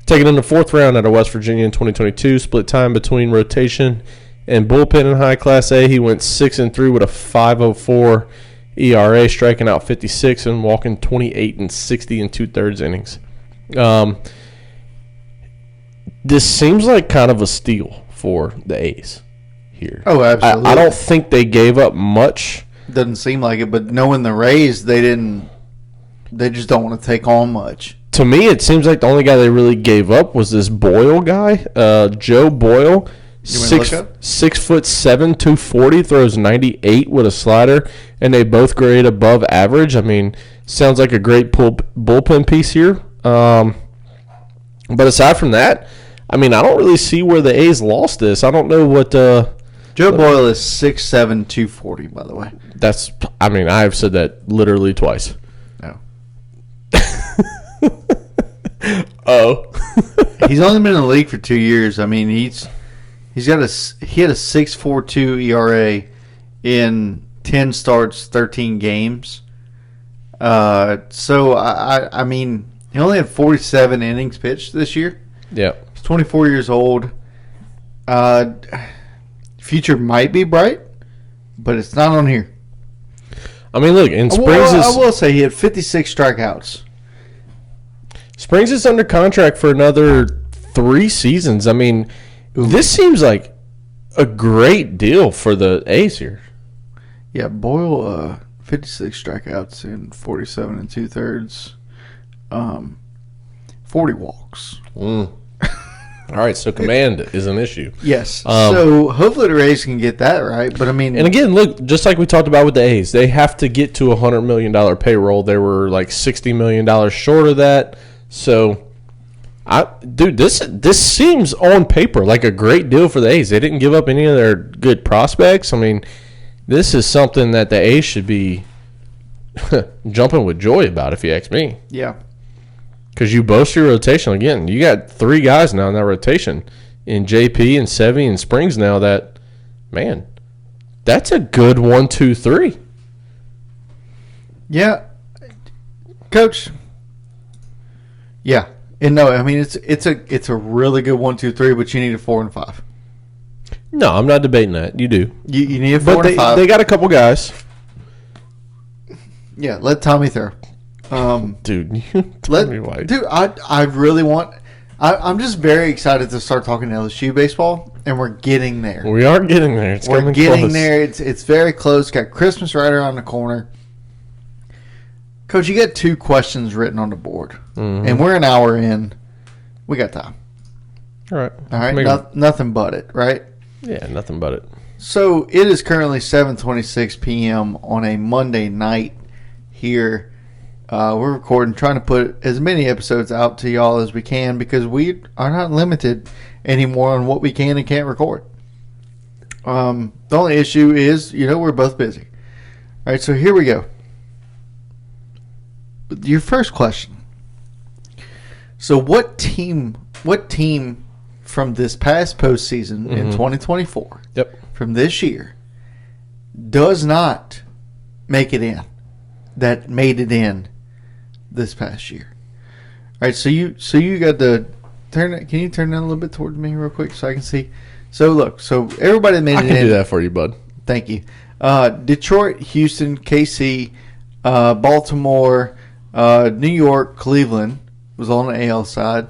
Taken in the 4th round out of West Virginia in 2022, split time between rotation and bullpen in high Class A. He went 6-3 with a 5.04 ERA, striking out 56 and walking 28 and 60 in 2/3 innings. This seems like kind of a steal for the A's here. Oh, absolutely. I don't think they gave up much. Doesn't seem like it, but knowing the Rays, they just don't want to take on much. To me, it seems like the only guy they really gave up was this Boyle guy, Joe Boyle. 6'7", 240, throws 98 with a slider, and they both grade above average. I mean, sounds like a great bullpen piece here. But aside from that, I mean, I don't really see where the A's lost this. I don't know what. Joe Boyle is 6'7", 240, by the way. I've said that literally twice. No. Oh. He's only been in the league for 2 years. I mean, he had a 6.42 ERA in 10 starts, 13 games. So I mean, he only had 47 innings pitched this year. Yeah. He's 24 years old. Future might be bright, but it's not on here. I mean, look, in Springs I will say he had 56 strikeouts. Springs is under contract for another 3 seasons. I mean, this seems like a great deal for the A's here. Yeah, Boyle, 56 strikeouts in 47 2/3, 40 walks. All right, so command is an issue. Yes. So hopefully the Rays can get that right. But I mean, and again, look, just like we talked about with the A's, they have to get to $100 million payroll. They were like $60 million short of that. So, this seems on paper like a great deal for the A's. They didn't give up any of their good prospects. I mean, this is something that the A's should be jumping with joy about, if you ask me. Yeah. Because you boast your rotation. Again, you got 3 guys now in that rotation in JP and Sevy and Springs now that, man, that's a good 1, 2, 3. Yeah. Coach. Yeah. And no, I mean it's a really good 1, 2, 3, but you need a 4 and 5. No, I'm not debating that. You do. You need a 4 But and 5. they got a couple guys. Yeah, let Tommy throw. Dude, tell me why. Dude, I really want. I'm just very excited to start talking LSU baseball, and we're getting there. We are getting there. It's We're coming getting close. there. It's very close. Got Christmas right around the corner. Coach, you got 2 questions written on the board, and we're an hour in. We got time. All right. All right, nothing but it, right? Yeah, nothing but it. So it is currently 7:26 p.m. on a Monday night here. We're recording, trying to put as many episodes out to y'all as we can because we are not limited anymore on what we can and can't record. The only issue is, we're both busy. All right, so here we go. Your first question. So what team from this past postseason in 2024, from this year, does not make it in, that made it in this past year? All right, so you got the turn. Can you turn that a little bit towards me real quick so I can see? So look, so everybody that made it in. I can do that for you, bud. Thank you. Detroit, Houston, KC, Baltimore, New York, Cleveland was on the AL side,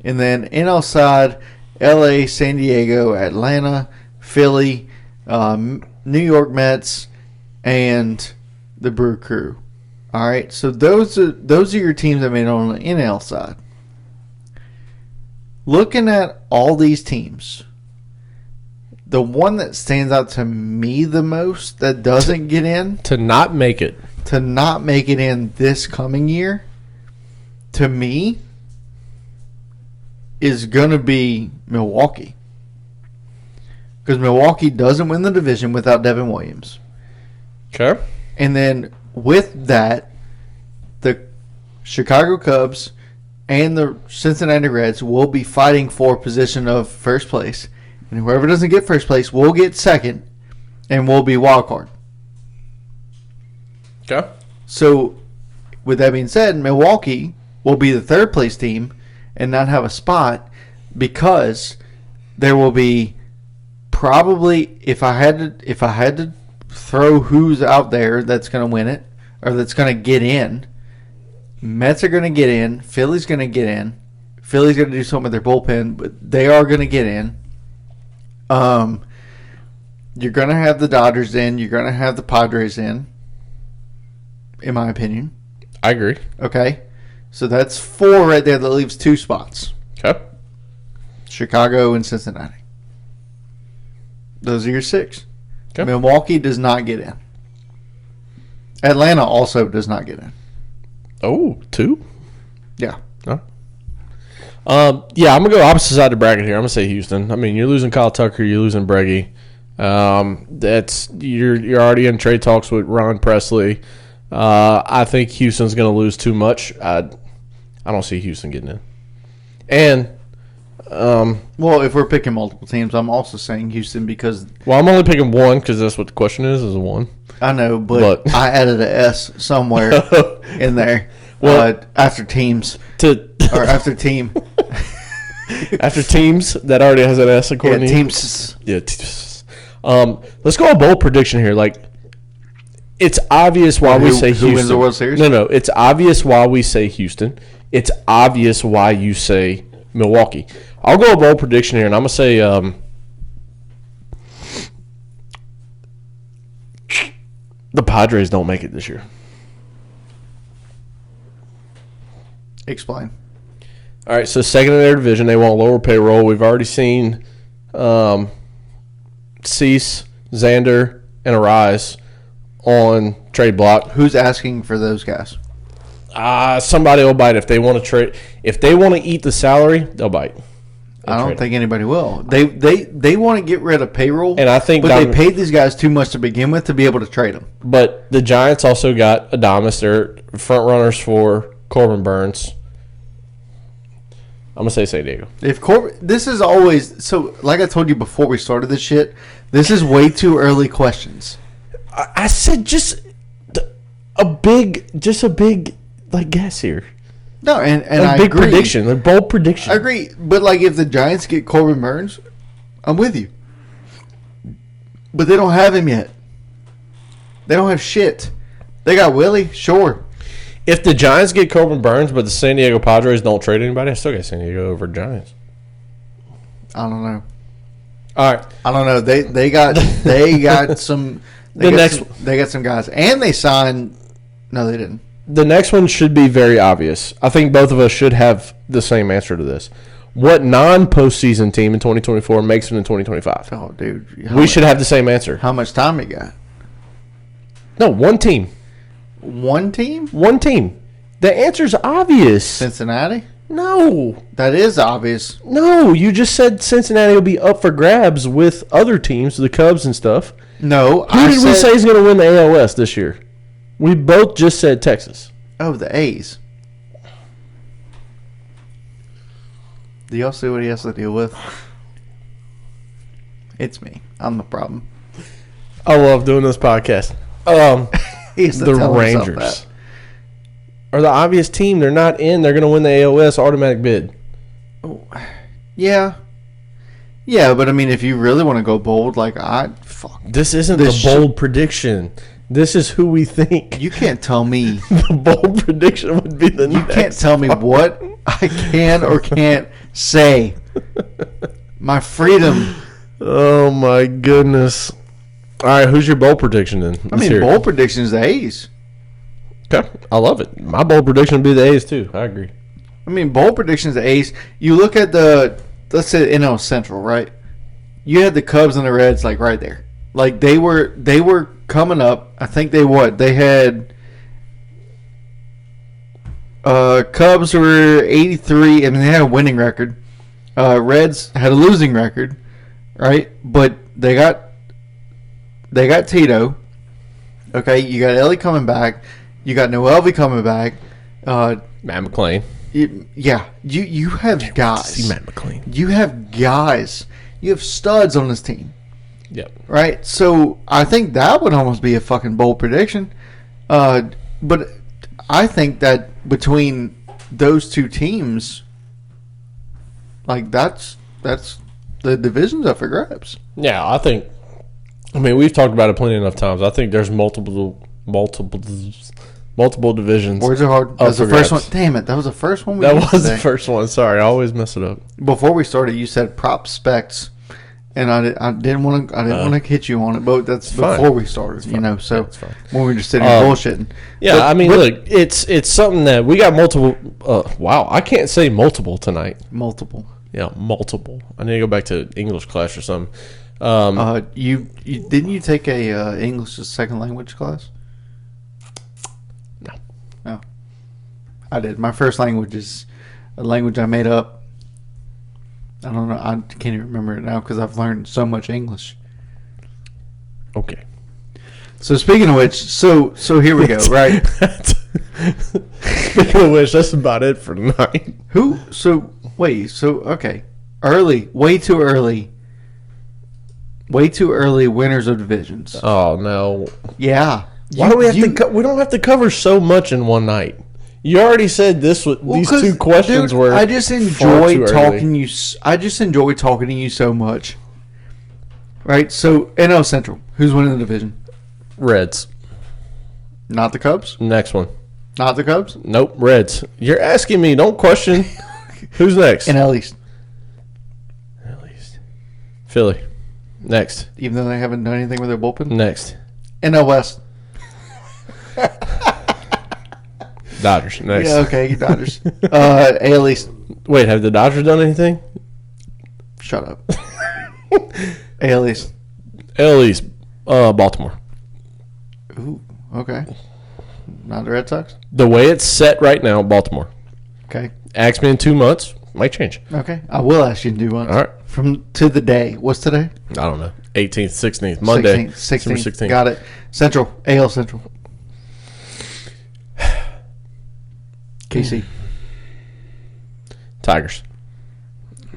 and then NL side, LA, San Diego, Atlanta, Philly, New York Mets, and the Brew Crew. All right, so those are your teams that made it on the NL side. Looking at all these teams, the one that stands out to me the most that doesn't get in, To not make it in this coming year, to me, is going to be Milwaukee. Because Milwaukee doesn't win the division without Devin Williams. Okay. And then with that, the Chicago Cubs and the Cincinnati Reds will be fighting for position of first place. And whoever doesn't get first place will get second and will be wild card. Okay. So, with that being said, Milwaukee will be the third place team and not have a spot because there will be probably, if I had to throw who's out there that's going to win it or that's going to get in, Mets are going to get in, Philly's going to get in, Philly's going to do something with their bullpen, but they are going to get in. You're going to have the Dodgers in, you're going to have the Padres in my opinion. I agree. Okay. So that's 4 right there. That leaves 2 spots. Okay. Chicago and Cincinnati. Those are your 6. Okay. Milwaukee does not get in. Atlanta also does not get in. Oh, 2? Yeah. Huh? Yeah, I'm going to go opposite side of the bracket here. I'm going to say Houston. I mean, you're losing Kyle Tucker. You're losing Breggy. You're already in trade talks with Ron Presley. I think Houston's going to lose too much. I don't see Houston getting in. And well, if we're picking multiple teams, I'm also saying Houston because I'm only picking one because that's what the question is a 1. I know, but I added an S somewhere in there. Well, after teams after team. After teams that already has an S according to teams. Yeah. Let's go a bold prediction here. Like, it's obvious why we say Houston. Who wins the World Series? No. It's obvious why we say Houston. It's obvious why you say Milwaukee. I'll go a bold prediction here, and I'm going to say the Padres don't make it this year. Explain. All right, so second in their division, they want lower payroll. We've already seen Cease, Xander, and Arise on trade block. Who's asking for those guys? Somebody will bite if they want to trade. If they want to eat the salary, they'll bite. I don't think anybody will. They want to get rid of payroll, and I think, but they paid these guys too much to begin with to be able to trade them. But the Giants also got Adames. They're front runners for Corbin Burns. I'm gonna say San Diego. If Corbin, this is always so. Like I told you before we started this shit, this is way too early questions. I said just a big like guess here. No, and I big agree. prediction, a bold prediction. I agree, but like if the Giants get Corbin Burns, I'm with you. But they don't have him yet. They don't have shit. They got Willie, sure. If the Giants get Corbin Burns, but the San Diego Padres don't trade anybody, I still got San Diego over Giants. I don't know. All right, I don't know. They got some. They got some guys, and they signed. No, they didn't. the next one should be very obvious. I think both of us should have the same answer to this. What non-postseason team in 2024 makes it in 2025? Oh, dude. We should have the same answer. How much time you got? No, one team. One team? One team. The answer's obvious. Cincinnati? No. That is obvious. No, you just said Cincinnati will be up for grabs with other teams, the Cubs and stuff. No. Who did we say is going to win the AL West this year? We both just said Texas. Oh, the A's. Do y'all see what he has to deal with? It's me. I'm the problem. I love doing this podcast. He has to The tell himself Rangers that. are the obvious team. They're not in. They're going to win the AL West automatic bid. Yeah. Yeah, but I mean, if you really want to go bold, like This isn't This the bold prediction. This is who we think. you can't tell me. The bold prediction would be the You next can't tell me what I can or can't say. My freedom. Oh my goodness! All right, who's your bold prediction then? I mean, bold prediction is the A's. Okay, I love it. My bold prediction would be the A's too. I agree. I mean, bold prediction is the A's. You look at let's say the NL Central, right? You had the Cubs and the Reds like right there. Like they were coming up. I think they had Cubs were 83. I mean, they had a winning record. Reds had a losing record, right? But they got Tito. Okay, you got Ellie coming back. You got Noelvi coming back. Matt McClain. You have guys. See Matt McClain. You have guys. You have studs on this team. Yep. Right? So I think that would almost be a fucking bold prediction. But I think that between those two teams, like that's the division's up for grabs. Yeah, I mean, we've talked about it plenty enough times. I think there's multiple divisions. Words are hard. That was the first one. Damn it. That was the first one we That used was today. the first one. Sorry, I always mess it up. Before we started, you said prospects. And I didn't want to hit you on it, but that's before fine. we started, Fine. So Yeah, it's fine. when we were just sitting here bullshitting. Yeah, I mean, look, it's something that we got multiple. Wow, I can't say multiple tonight. Multiple. Yeah, multiple. I need to go back to English class or something. You didn't you take a English as a second language class? No. Oh, I did. My first language is a language I made up. I don't know. I can't even remember it now because I've learned so much English. Okay. So speaking of which, so here we go. Right. Speaking of which, that's about it for tonight. Who? So wait. So okay. Early. Way too early. Way too early. Winners of divisions. Oh no! Yeah. Why do we have to? We don't have to cover so much in one night. You already said this. These two questions dude, were. I just enjoy talking you. I just enjoy talking to you so much. Right. So NL Central. Who's winning the division? Reds. Not the Cubs. Next one. Not the Cubs. Nope. Reds. You're asking me. Don't question. Who's next? NL East. NL East. Philly. Next. Even though they haven't done anything with their bullpen. Next. NL West. Dodgers. Next. Yeah. Okay. Dodgers. AL East. Wait, have the Dodgers done anything? Shut up. AL East. AL East. Baltimore. Ooh. Okay. Not the Red Sox. The way it's set right now, Baltimore. Okay. Ask me in 2 months. Might change. Okay. I will ask you in 2 months. All right. From to the day. What's today? I don't know. 18th, 16th, Monday. 16th. December 16th. Got it. Central. AL Central. KC. Tigers.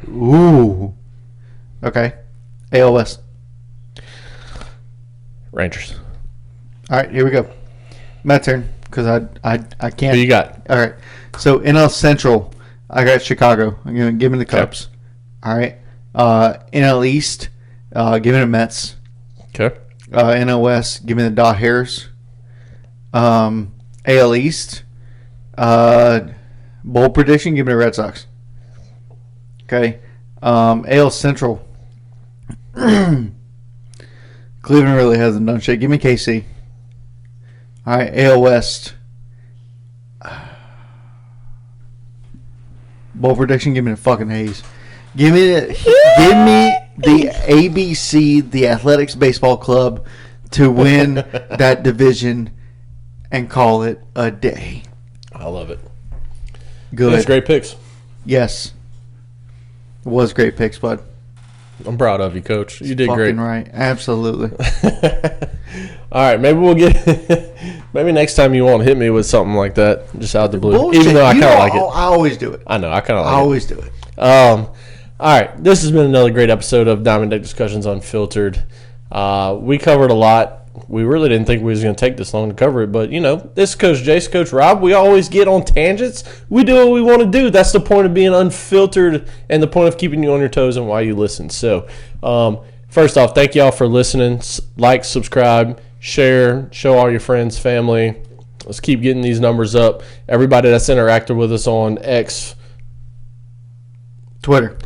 Ooh. Okay. AL West. Rangers. All right, here we go. My turn. because I can't. Who you got? All right. So NL Central, I got Chicago. I'm gonna give me the Cubs. All right. NL East, give me the Mets. Okay. NL West, give me the Dodgers. AL East, bold prediction, give me the Red Sox. Okay. AL Central, Cleveland really hasn't done shit. Give me KC. All right. AL West, bold prediction, give me the fucking A's. Give me the ABC, the Athletics Baseball Club, to win that division and call it a day. I love it. Good. That's great picks. Yes. It was great picks, bud. I'm proud of you, Coach. You did great. Fucking right. Absolutely. All right, maybe we'll maybe next time you won't hit me with something like that, just out of the blue. Bullshit. Even though I kind of like it. I always do it. I know, I kind of like I it. always do it. All right, this has been another great episode of Diamond Deck Discussions Unfiltered. We covered a lot. We really didn't think we was going to take this long to cover it, but, this is Coach Jace, Coach Rob. We always get on tangents. We do what we want to do. That's the point of being unfiltered and the point of keeping you on your toes and why you listen. So, first off, thank y'all for listening. Like, subscribe, share, show all your friends, family. Let's keep getting these numbers up. Everybody that's interacted with us on X, Twitter.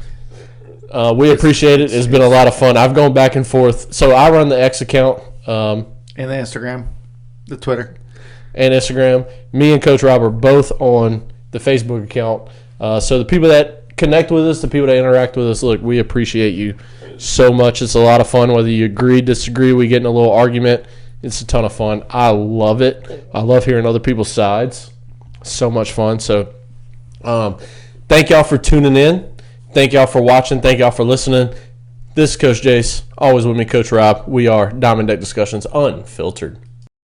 We appreciate it. It's been a lot of fun. I've gone back and forth. So I run the X account. And the Instagram. The Twitter. And Instagram. Me and Coach Rob are both on the Facebook account. So the people that connect with us, the people that interact with us, look, we appreciate you so much. It's a lot of fun. Whether you agree, disagree, we get in a little argument. It's a ton of fun. I love it. I love hearing other people's sides. So much fun. So thank y'all for tuning in. Thank y'all for watching. Thank y'all for listening. This is Coach Jace. Always with me, Coach Rob. We are Diamond Deck Discussions Unfiltered.